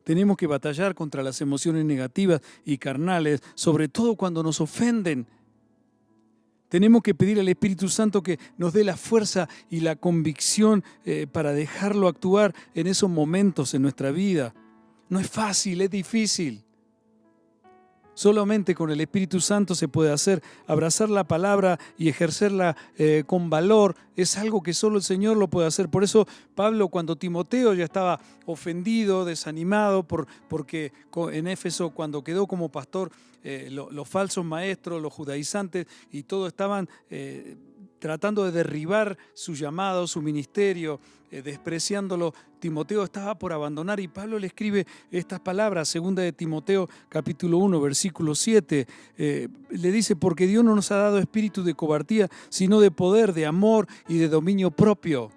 Tenemos que batallar contra las emociones negativas y carnales, sobre todo cuando nos ofenden. Tenemos que pedir al Espíritu Santo que nos dé la fuerza y la convicción para dejarlo actuar en esos momentos en nuestra vida. No es fácil, es difícil. Solamente con el Espíritu Santo se puede hacer. Abrazar la palabra y ejercerla con valor es algo que solo el Señor lo puede hacer. Por eso Pablo, cuando Timoteo ya estaba ofendido, desanimado, porque en Éfeso, cuando quedó como pastor, los falsos maestros, los judaizantes y todos estaban tratando de derribar su llamado, su ministerio, despreciándolo. Timoteo estaba por abandonar y Pablo le escribe estas palabras, 2 de Timoteo capítulo 1, versículo 7. Le dice: porque Dios no nos ha dado espíritu de cobardía, sino de poder, de amor y de dominio propio.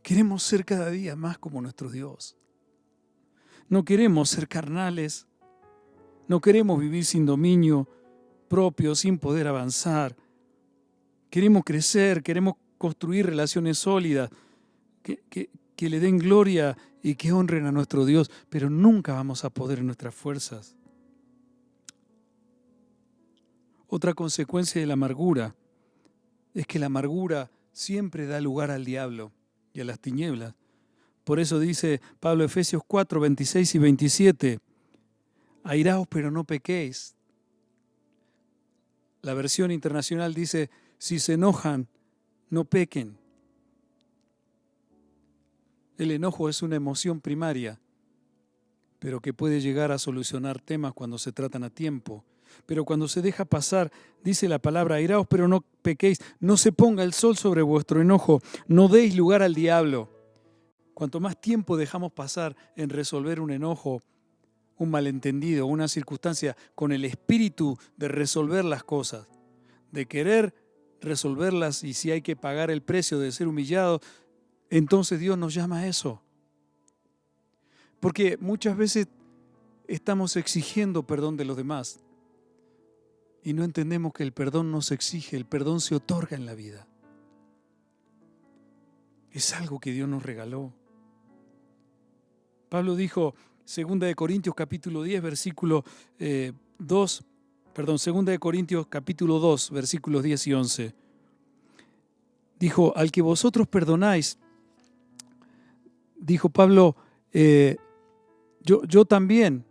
Queremos ser cada día más como nuestro Dios. No queremos ser carnales, no queremos vivir sin dominio propio, sin poder avanzar. Queremos crecer, queremos construir relaciones sólidas que le den gloria y que honren a nuestro Dios, pero nunca vamos a poder en nuestras fuerzas. Otra consecuencia de la amargura es que la amargura siempre da lugar al diablo y a las tinieblas. Por eso dice Pablo, Efesios 4, 26 y 27, airaos pero no pequéis. La versión internacional dice: si se enojan, no pequen. El enojo es una emoción primaria, pero que puede llegar a solucionar temas cuando se tratan a tiempo. Pero cuando se deja pasar, dice la palabra, airaos pero no pequéis, no se ponga el sol sobre vuestro enojo, no deis lugar al diablo. Cuanto más tiempo dejamos pasar en resolver un enojo, un malentendido, una circunstancia, con el espíritu de resolver las cosas, de querer resolverlas, y si hay que pagar el precio de ser humillado, entonces Dios nos llama a eso. Porque muchas veces estamos exigiendo perdón de los demás y no entendemos que el perdón no se exige, el perdón se otorga en la vida. Es algo que Dios nos regaló. Pablo dijo, 2 Corintios capítulo 10, versículo 2, 2 Corintios capítulo 2, versículos 10 y 11. Dijo, al que vosotros perdonáis, dijo Pablo, yo también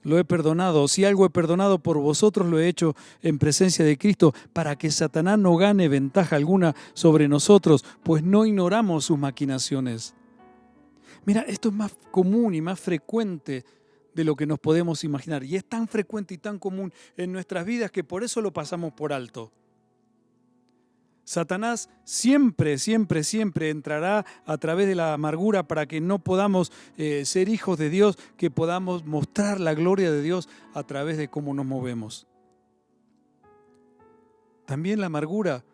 lo he perdonado. Si algo he perdonado por vosotros, lo he hecho en presencia de Cristo, para que Satanás no gane ventaja alguna sobre nosotros, pues no ignoramos sus maquinaciones. Mira, esto es más común y más frecuente de lo que nos podemos imaginar. Y es tan frecuente y tan común en nuestras vidas que por eso lo pasamos por alto. Satanás siempre entrará a través de la amargura para que no podamos ser hijos de Dios, que podamos mostrar la gloria de Dios a través de cómo nos movemos. También la amargura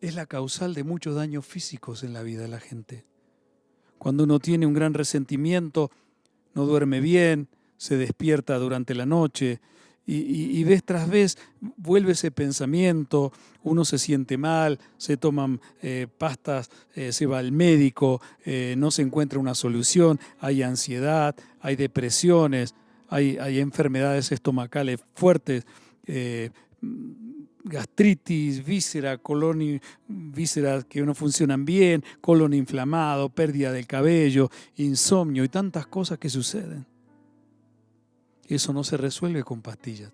es la causal de muchos daños físicos en la vida de la gente. Cuando uno tiene un gran resentimiento, no duerme bien, se despierta durante la noche, y vez tras vez vuelve ese pensamiento, uno se siente mal, se toman pastas, se va al médico, no se encuentra una solución, hay ansiedad, hay depresiones, hay enfermedades estomacales fuertes, gastritis, vísceras que no funcionan bien, colon inflamado, pérdida del cabello, insomnio y tantas cosas que suceden. Eso no se resuelve con pastillas.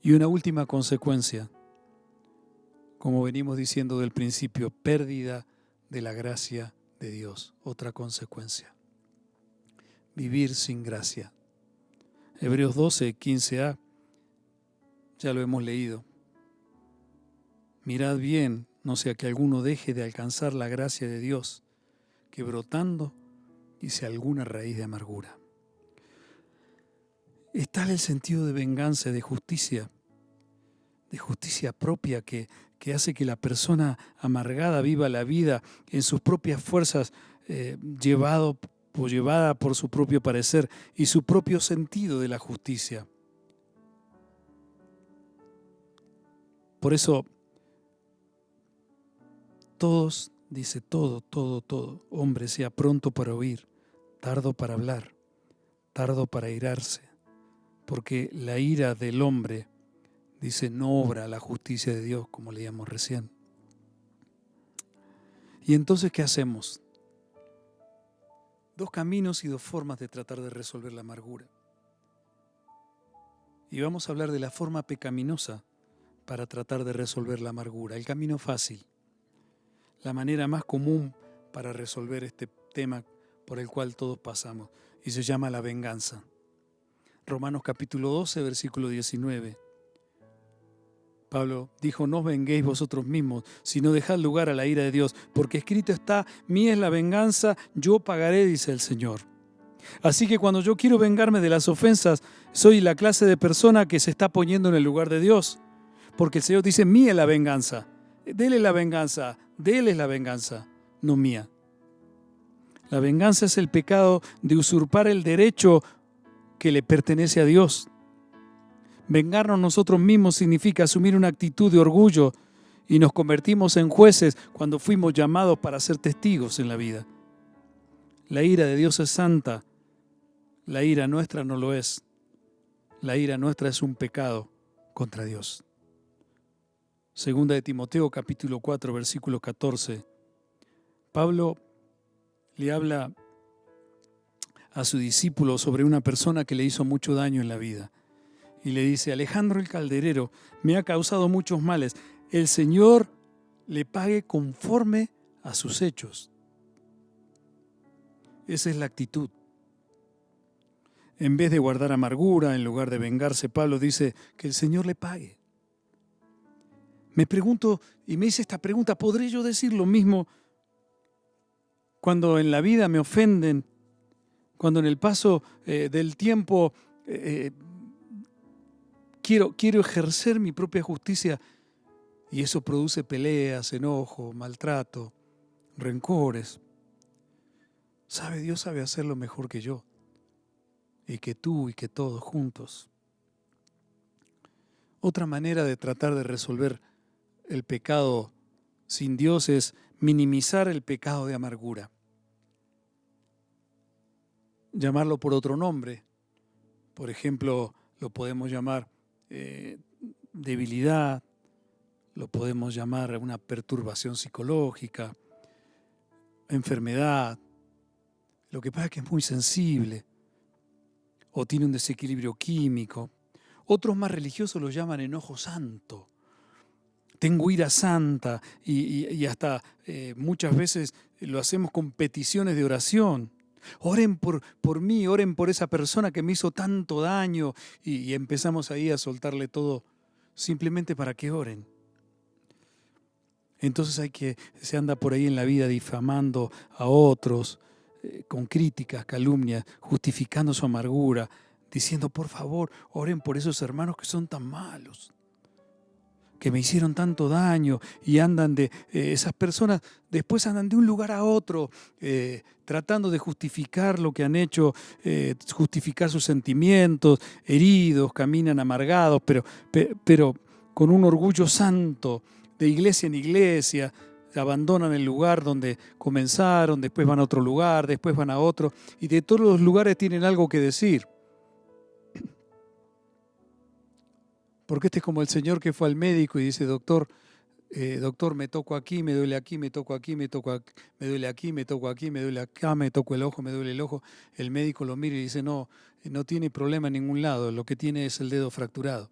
Y una última consecuencia, como venimos diciendo del principio, pérdida de la gracia de Dios. Otra consecuencia, vivir sin gracia. Hebreos 12, 15a, ya lo hemos leído. Mirad bien, no sea que alguno deje de alcanzar la gracia de Dios, que brotando hice alguna raíz de amargura. Es tal el sentido de venganza, de justicia propia que hace que la persona amargada viva la vida en sus propias fuerzas, llevada por su propio parecer y su propio sentido de la justicia. Por eso, todo, hombre sea pronto para oír, tardo para hablar, tardo para airarse, porque la ira del hombre, dice, no obra la justicia de Dios, como leíamos recién. Y entonces, ¿qué hacemos? Dos caminos y dos formas de tratar de resolver la amargura. Y vamos a hablar de la forma pecaminosa para tratar de resolver la amargura, el camino fácil, la manera más común para resolver este tema por el cual todos pasamos, y se llama la venganza. Romanos capítulo 12, versículo 19. Pablo dijo, no os venguéis vosotros mismos, sino dejad lugar a la ira de Dios, porque escrito está, mía es la venganza, yo pagaré, dice el Señor. Así que cuando yo quiero vengarme de las ofensas, soy la clase de persona que se está poniendo en el lugar de Dios, porque el Señor dice, mía es la venganza, de Él es la venganza, no mía. La venganza es el pecado de usurpar el derecho que le pertenece a Dios. Vengarnos nosotros mismos significa asumir una actitud de orgullo y nos convertimos en jueces cuando fuimos llamados para ser testigos en la vida. La ira de Dios es santa, la ira nuestra no lo es. La ira nuestra es un pecado contra Dios. Segunda de Timoteo capítulo 4 versículo 14. Pablo le habla a su discípulo sobre una persona que le hizo mucho daño en la vida. Y le dice, Alejandro el calderero me ha causado muchos males. El Señor le pague conforme a sus hechos. Esa es la actitud. En vez de guardar amargura, en lugar de vengarse, Pablo dice que el Señor le pague. Me pregunto, y me hice esta pregunta, ¿podré yo decir lo mismo cuando en la vida me ofenden? Cuando en el paso del tiempo quiero ejercer mi propia justicia Y eso produce peleas, enojo, maltrato, rencores. Dios sabe hacerlo mejor que yo, y que tú y que todos juntos. Otra manera de tratar de resolver el pecado sin Dios es minimizar el pecado de amargura. Llamarlo por otro nombre. Por ejemplo, lo podemos llamar debilidad, lo podemos llamar una perturbación psicológica, enfermedad. Lo que pasa es que es muy sensible o tiene un desequilibrio químico. Otros más religiosos lo llaman enojo santo. Tengo ira santa y hasta muchas veces lo hacemos con peticiones de oración. Oren por mí, oren por esa persona que me hizo tanto daño y empezamos ahí a soltarle todo simplemente para que oren. Entonces se anda por ahí en la vida difamando a otros, con críticas, calumnias, justificando su amargura, diciendo, por favor, oren por esos hermanos que son tan malos, que me hicieron tanto daño, y andan esas personas después andan de un lugar a otro, tratando de justificar lo que han hecho, justificar sus sentimientos, heridos, caminan amargados, pero con un orgullo santo, de iglesia en iglesia, abandonan el lugar donde comenzaron, después van a otro lugar, después van a otro, y de todos los lugares tienen algo que decir. Porque este es como el señor que fue al médico y dice, doctor, me toco aquí, me duele aquí, me toco aquí, me duele aquí, me toco aquí, me duele acá, me toco el ojo, me duele el ojo. El médico lo mira y dice, no tiene problema en ningún lado, lo que tiene es el dedo fracturado.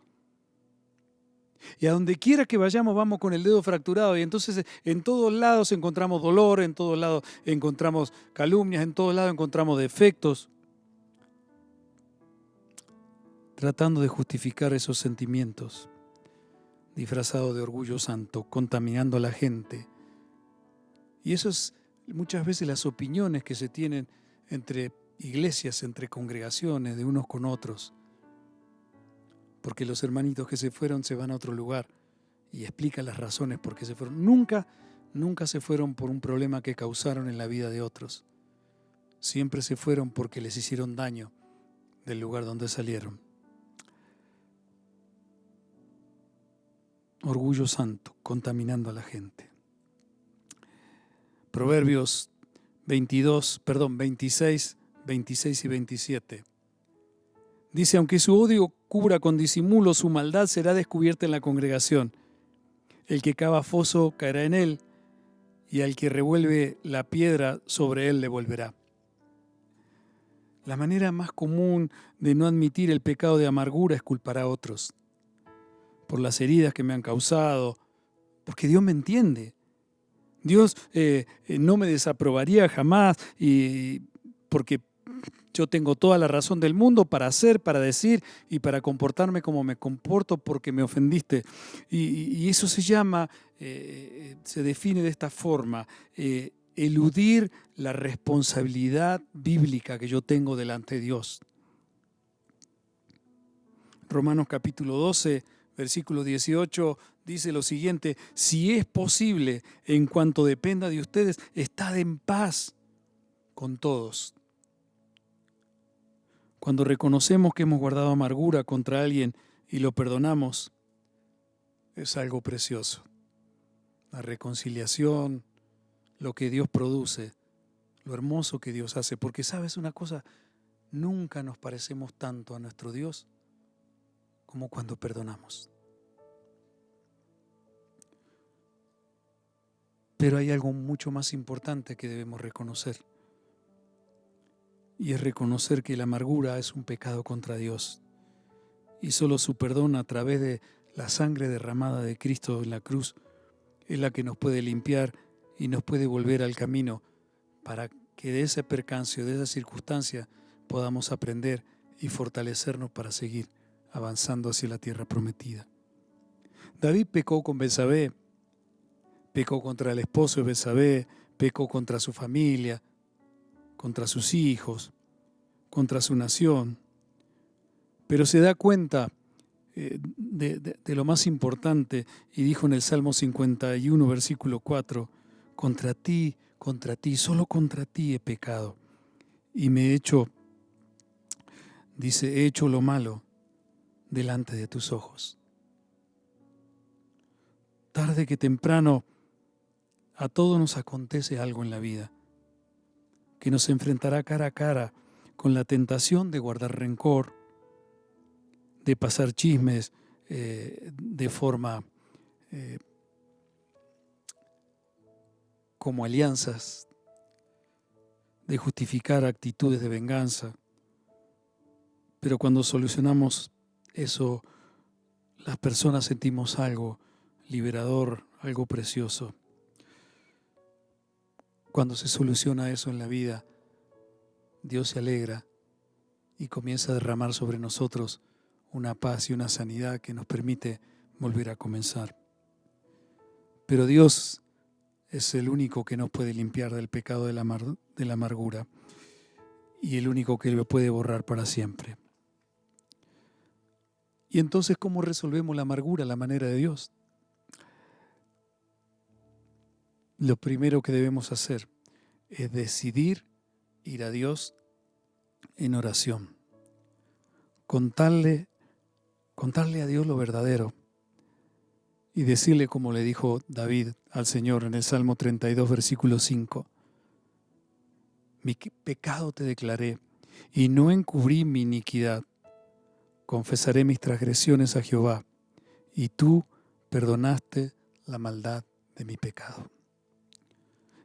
Y a donde quiera que vayamos vamos con el dedo fracturado, y entonces en todos lados encontramos dolor, en todos lados encontramos calumnias, en todos lados encontramos defectos, tratando de justificar esos sentimientos, disfrazado de orgullo santo, contaminando a la gente. Y eso es muchas veces las opiniones que se tienen entre iglesias, entre congregaciones, de unos con otros. Porque los hermanitos que se fueron se van a otro lugar y explican las razones por qué se fueron. Nunca se fueron por un problema que causaron en la vida de otros. Siempre se fueron porque les hicieron daño del lugar donde salieron. Orgullo santo, contaminando a la gente. Proverbios 26, 26 y 27. Dice, aunque su odio cubra con disimulo, su maldad será descubierta en la congregación. El que cava foso caerá en él, y al que revuelve la piedra sobre él le volverá. La manera más común de no admitir el pecado de amargura es culpar a otros por las heridas que me han causado, porque Dios me entiende. Dios no me desaprobaría jamás, y porque yo tengo toda la razón del mundo para hacer, para decir y para comportarme como me comporto porque me ofendiste. Y eso se llama, se define de esta forma, eludir la responsabilidad bíblica que yo tengo delante de Dios. Romanos capítulo 12, versículo 18 dice lo siguiente: si es posible, en cuanto dependa de ustedes, estad en paz con todos. Cuando reconocemos que hemos guardado amargura contra alguien y lo perdonamos, es algo precioso. La reconciliación, lo que Dios produce, lo hermoso que Dios hace. Porque ¿sabes una cosa? Nunca nos parecemos tanto a nuestro Dios como cuando perdonamos. Pero hay algo mucho más importante que debemos reconocer. Y es reconocer que la amargura es un pecado contra Dios. Y solo su perdón a través de la sangre derramada de Cristo en la cruz es la que nos puede limpiar y nos puede volver al camino para que de ese percancio, de esa circunstancia, podamos aprender y fortalecernos para seguir avanzando hacia la tierra prometida. David pecó con Betsabé, pecó contra el esposo de Betsabé, pecó contra su familia, contra sus hijos, contra su nación. Pero se da cuenta de lo más importante, y dijo en el Salmo 51, versículo 4, contra ti, solo contra ti he pecado, y me he hecho, dice, he hecho lo malo delante de tus ojos. Tarde que temprano, a todos nos acontece algo en la vida que nos enfrentará cara a cara con la tentación de guardar rencor, de pasar chismes de forma como alianzas, de justificar actitudes de venganza. Pero cuando solucionamos eso, las personas sentimos algo liberador, algo precioso. Cuando se soluciona eso en la vida, Dios se alegra y comienza a derramar sobre nosotros una paz y una sanidad que nos permite volver a comenzar. Pero Dios es el único que nos puede limpiar del pecado de la amargura y el único que lo puede borrar para siempre. Y entonces, ¿cómo resolvemos la amargura a la manera de Dios? Lo primero que debemos hacer es decidir ir a Dios en oración. Contarle a Dios lo verdadero y decirle, como le dijo David al Señor en el Salmo 32, versículo 5, mi pecado te declaré y no encubrí mi iniquidad. Confesaré mis transgresiones a Jehová y tú perdonaste la maldad de mi pecado.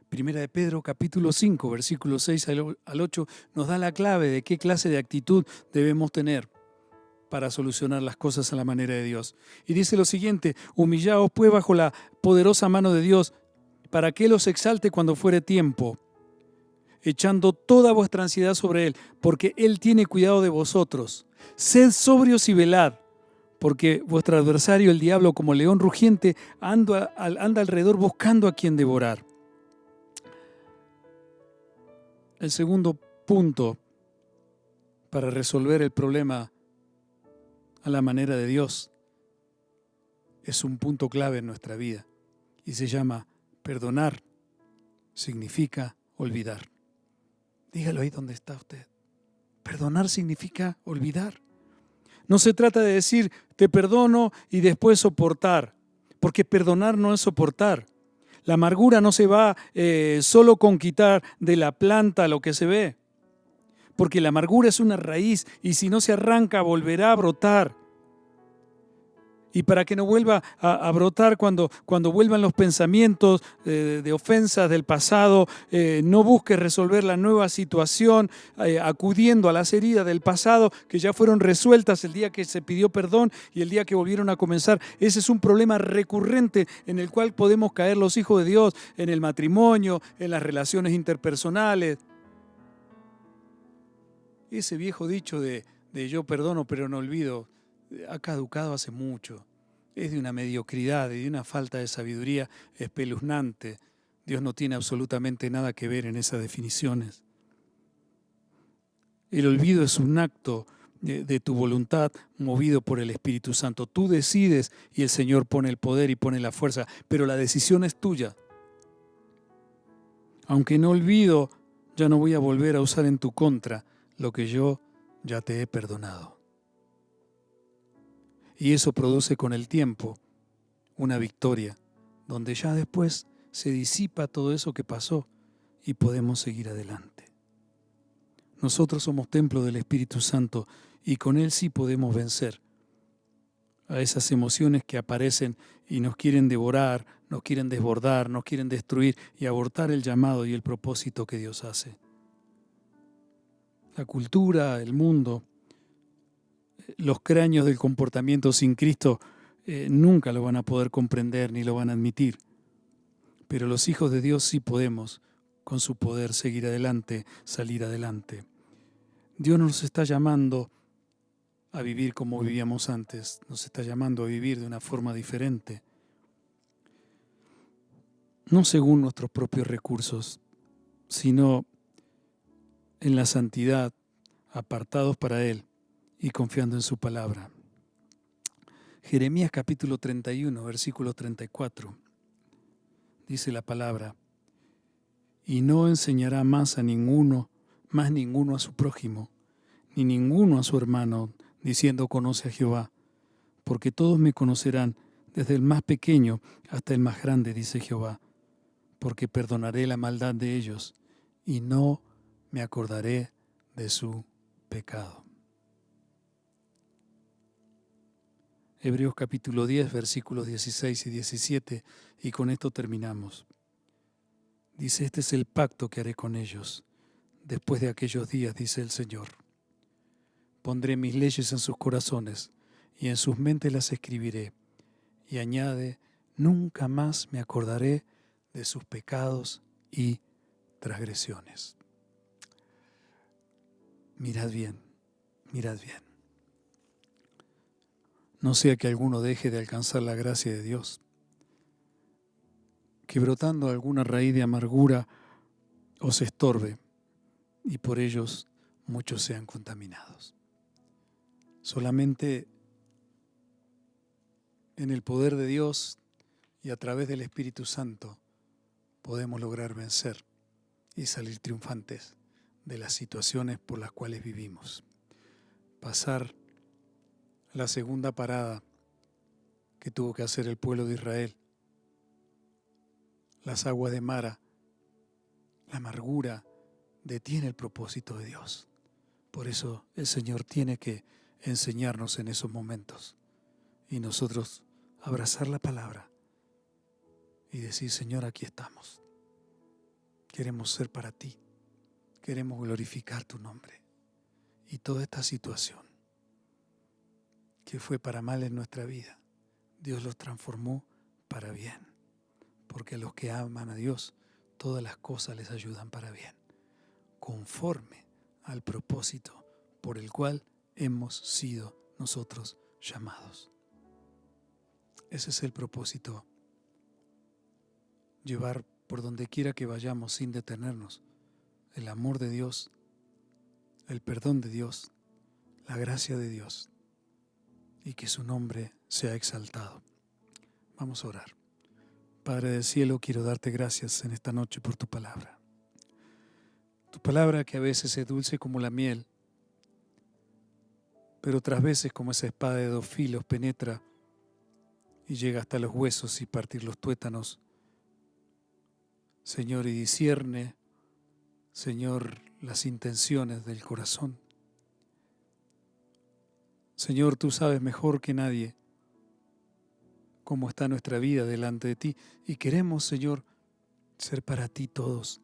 Primera de Pedro, capítulo 5, versículos 6 al 8, nos da la clave de qué clase de actitud debemos tener para solucionar las cosas a la manera de Dios. Y dice lo siguiente: humillaos pues bajo la poderosa mano de Dios, para que Él os exalte cuando fuere tiempo, echando toda vuestra ansiedad sobre Él, porque Él tiene cuidado de vosotros. Sed sobrios y velad, porque vuestro adversario, el diablo, como león rugiente, anda alrededor buscando a quien devorar. El segundo punto para resolver el problema a la manera de Dios es un punto clave en nuestra vida y se llama perdonar. Significa olvidar. Dígalo ahí donde está usted. Perdonar significa olvidar. No se trata de decir te perdono y después soportar, porque perdonar no es soportar. La amargura no se va solo con quitar de la planta lo que se ve, porque la amargura es una raíz y si no se arranca volverá a brotar. Y para que no vuelva a brotar cuando vuelvan los pensamientos de ofensas del pasado, no busques resolver la nueva situación acudiendo a las heridas del pasado que ya fueron resueltas el día que se pidió perdón y el día que volvieron a comenzar. Ese es un problema recurrente en el cual podemos caer los hijos de Dios, en el matrimonio, en las relaciones interpersonales. Ese viejo dicho de yo perdono pero no olvido, ha caducado hace mucho. Es de una mediocridad y de una falta de sabiduría espeluznante. Dios no tiene absolutamente nada que ver en esas definiciones. El olvido es un acto de tu voluntad movido por el Espíritu Santo. Tú decides y el Señor pone el poder y pone la fuerza, pero la decisión es tuya. Aunque no olvido, ya no voy a volver a usar en tu contra lo que yo ya te he perdonado. Y eso produce con el tiempo una victoria, donde ya después se disipa todo eso que pasó y podemos seguir adelante. Nosotros somos templo del Espíritu Santo y con Él sí podemos vencer a esas emociones que aparecen y nos quieren devorar, nos quieren desbordar, nos quieren destruir y abortar el llamado y el propósito que Dios hace. La cultura, el mundo, los cráneos del comportamiento sin Cristo nunca lo van a poder comprender ni lo van a admitir. Pero los hijos de Dios sí podemos, con su poder, seguir adelante, salir adelante. Dios nos está llamando a vivir como vivíamos antes, nos está llamando a vivir de una forma diferente. No según nuestros propios recursos, sino en la santidad, apartados para Él y confiando en su palabra. Jeremías capítulo 31, versículo 34. Dice la palabra: y no enseñará más ninguno a su prójimo, ni ninguno a su hermano, diciendo conoce a Jehová, porque todos me conocerán, desde el más pequeño hasta el más grande, dice Jehová, porque perdonaré la maldad de ellos y no me acordaré de su pecado. Hebreos capítulo 10, versículos 16 y 17, y con esto terminamos. Dice: este es el pacto que haré con ellos después de aquellos días, dice el Señor. Pondré mis leyes en sus corazones y en sus mentes las escribiré. Y añade: nunca más me acordaré de sus pecados y transgresiones. Mirad bien, mirad bien. No sea que alguno deje de alcanzar la gracia de Dios, que brotando alguna raíz de amargura os estorbe y por ellos muchos sean contaminados. Solamente en el poder de Dios y a través del Espíritu Santo podemos lograr vencer y salir triunfantes de las situaciones por las cuales vivimos. Pasar la segunda parada que tuvo que hacer el pueblo de Israel, las aguas de Mara, la amargura detiene el propósito de Dios. Por eso el Señor tiene que enseñarnos en esos momentos y nosotros abrazar la palabra y decir: Señor, aquí estamos. Queremos ser para ti, queremos glorificar tu nombre. Y toda esta situación que fue para mal en nuestra vida, Dios los transformó para bien, porque a los que aman a Dios, todas las cosas les ayudan para bien, conforme al propósito por el cual hemos sido nosotros llamados. Ese es el propósito: llevar por donde quiera que vayamos sin detenernos el amor de Dios, el perdón de Dios, la gracia de Dios, y que su nombre sea exaltado. Vamos a orar. Padre del cielo, quiero darte gracias en esta noche por tu palabra. Tu palabra que a veces es dulce como la miel, pero otras veces como esa espada de 2 filos penetra y llega hasta los huesos y partir los tuétanos. Señor, y discierne, Señor, las intenciones del corazón. Señor, tú sabes mejor que nadie cómo está nuestra vida delante de ti y queremos, Señor, ser para ti todos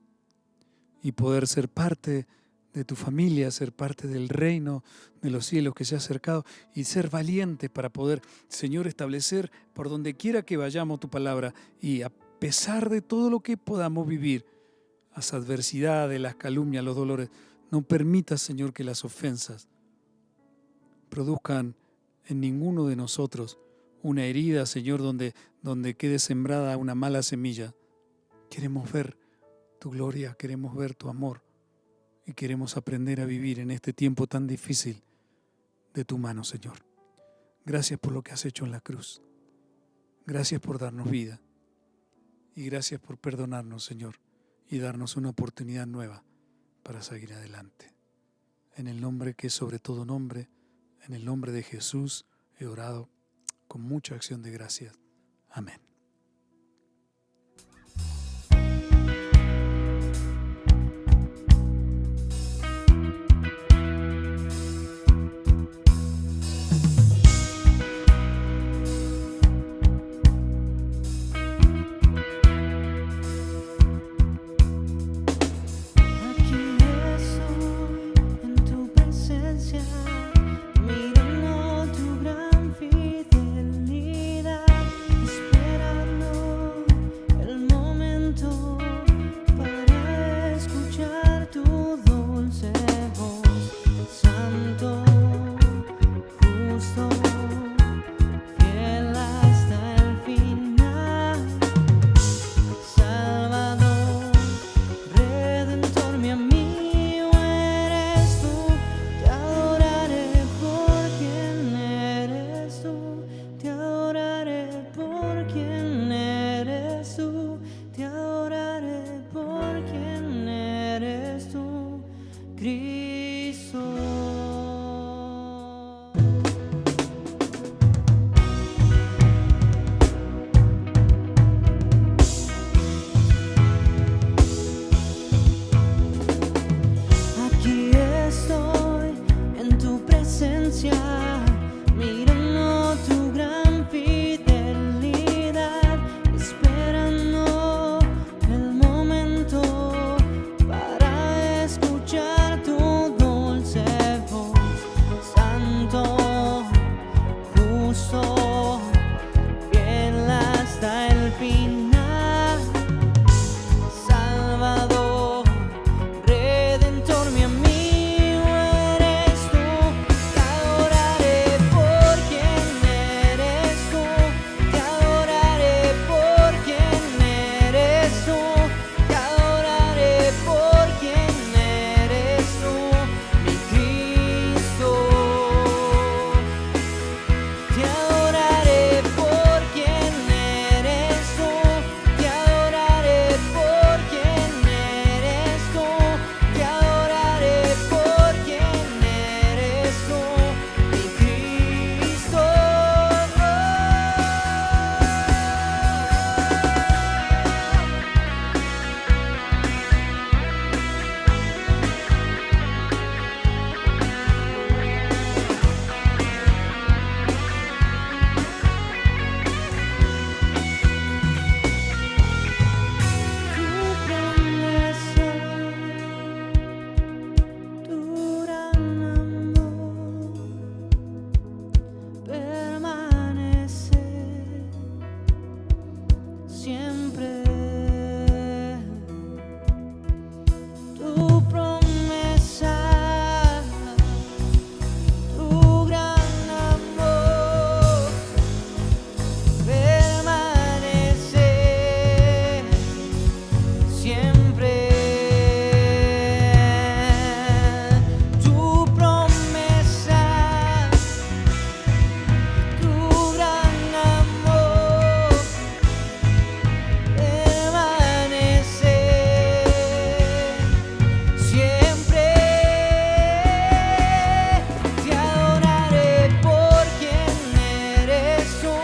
y poder ser parte de tu familia, ser parte del reino de los cielos que se ha acercado y ser valientes para poder, Señor, establecer por donde quiera que vayamos tu palabra y a pesar de todo lo que podamos vivir, las adversidades, las calumnias, los dolores, no permitas, Señor, que las ofensas produzcan en ninguno de nosotros una herida, Señor, donde quede sembrada una mala semilla. Queremos ver tu gloria, queremos ver tu amor y queremos aprender a vivir en este tiempo tan difícil de tu mano, Señor. Gracias por lo que has hecho en la cruz. Gracias por darnos vida y gracias por perdonarnos, Señor, y darnos una oportunidad nueva para seguir adelante. En el nombre que es sobre todo nombre, en el nombre de Jesús he orado con mucha acción de gracias. Amén. Mirando tu gran fidelidad, espera Aquí estoy en tu presencia, mirando tu gran fidelidad, esperando el momento para escuchar tu dulce voz. Santo, justo, fiel hasta el final, Salvador, Redentor, mi amigo eres tú. Te adoraré por quien eres tú. Te adoraré por quien eres tú. Te adoraré por quien eres tú, mi Cristo. Te adoraré por quien eres tú. Te adoraré por quien eres tú. Te adoraré por quien eres tú, mi Cristo. Tu promesa, tu gran amor permanece siempre. Tu promesa, tu gran amor permanece siempre. Tu promesa, tu gran amor permanece siempre. Te adoraré por quien eres tú.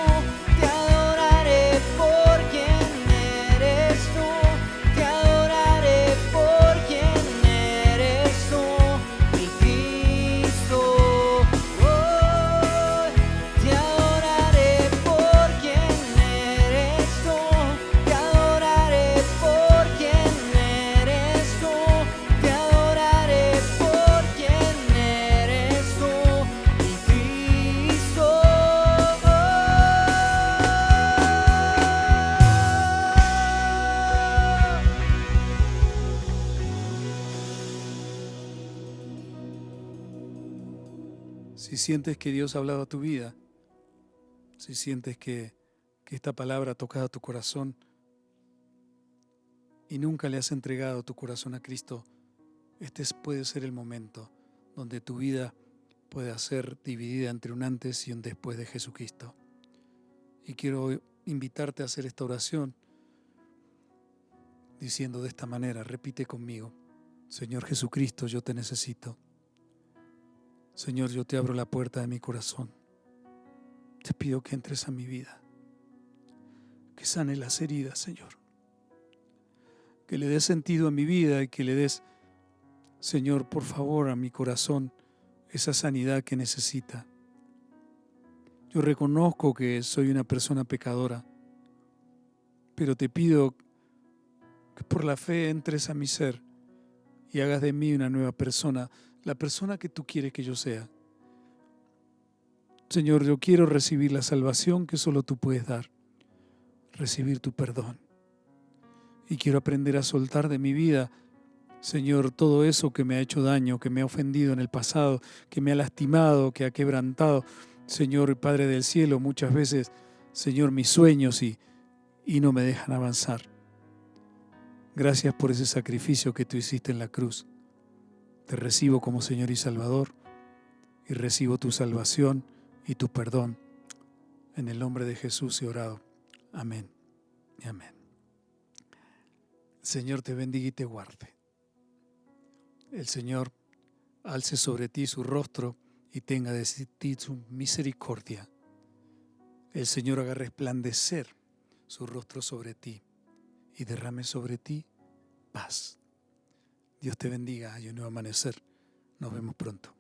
Te adoraré por quien eres tú. Te adoraré por quien eres tú, mi Cristo. Oh, te adoraré por quien eres tú. Te adoraré por quien eres tú. Te adoraré por quien eres tú, mi Cristo. Si sientes que Dios ha hablado a tu vida, si sientes que esta palabra ha tocado tu corazón y nunca le has entregado tu corazón a Cristo, puede ser el momento donde tu vida pueda ser dividida entre un antes y un después de Jesucristo. Y quiero invitarte a hacer esta oración diciendo de esta manera, repite conmigo: Señor Jesucristo, yo te necesito. Señor, yo te abro la puerta de mi corazón. Te pido que entres a mi vida, que sane las heridas, Señor, que le des sentido a mi vida y que le des, Señor, por favor, a mi corazón esa sanidad que necesita. Yo reconozco que soy una persona pecadora, pero te pido que por la fe entres a mi ser y hagas de mí una nueva persona, la persona que tú quieres que yo sea. Señor, yo quiero recibir la salvación que solo tú puedes dar, recibir tu perdón. Y quiero aprender a soltar de mi vida, Señor, todo eso que me ha hecho daño, que me ha ofendido en el pasado, que me ha lastimado, que ha quebrantado. Señor, Padre del cielo, muchas veces, Señor, mis sueños y no me dejan avanzar. Gracias por ese sacrificio que tú hiciste en la cruz. Te recibo como Señor y Salvador y recibo tu salvación y tu perdón. En el nombre de Jesús he orado. Amén y amén. El Señor te bendiga y te guarde. El Señor alce sobre ti su rostro y tenga de ti su misericordia. El Señor haga resplandecer su rostro sobre ti y derrame sobre ti paz. Dios te bendiga y un nuevo amanecer. Nos vemos pronto.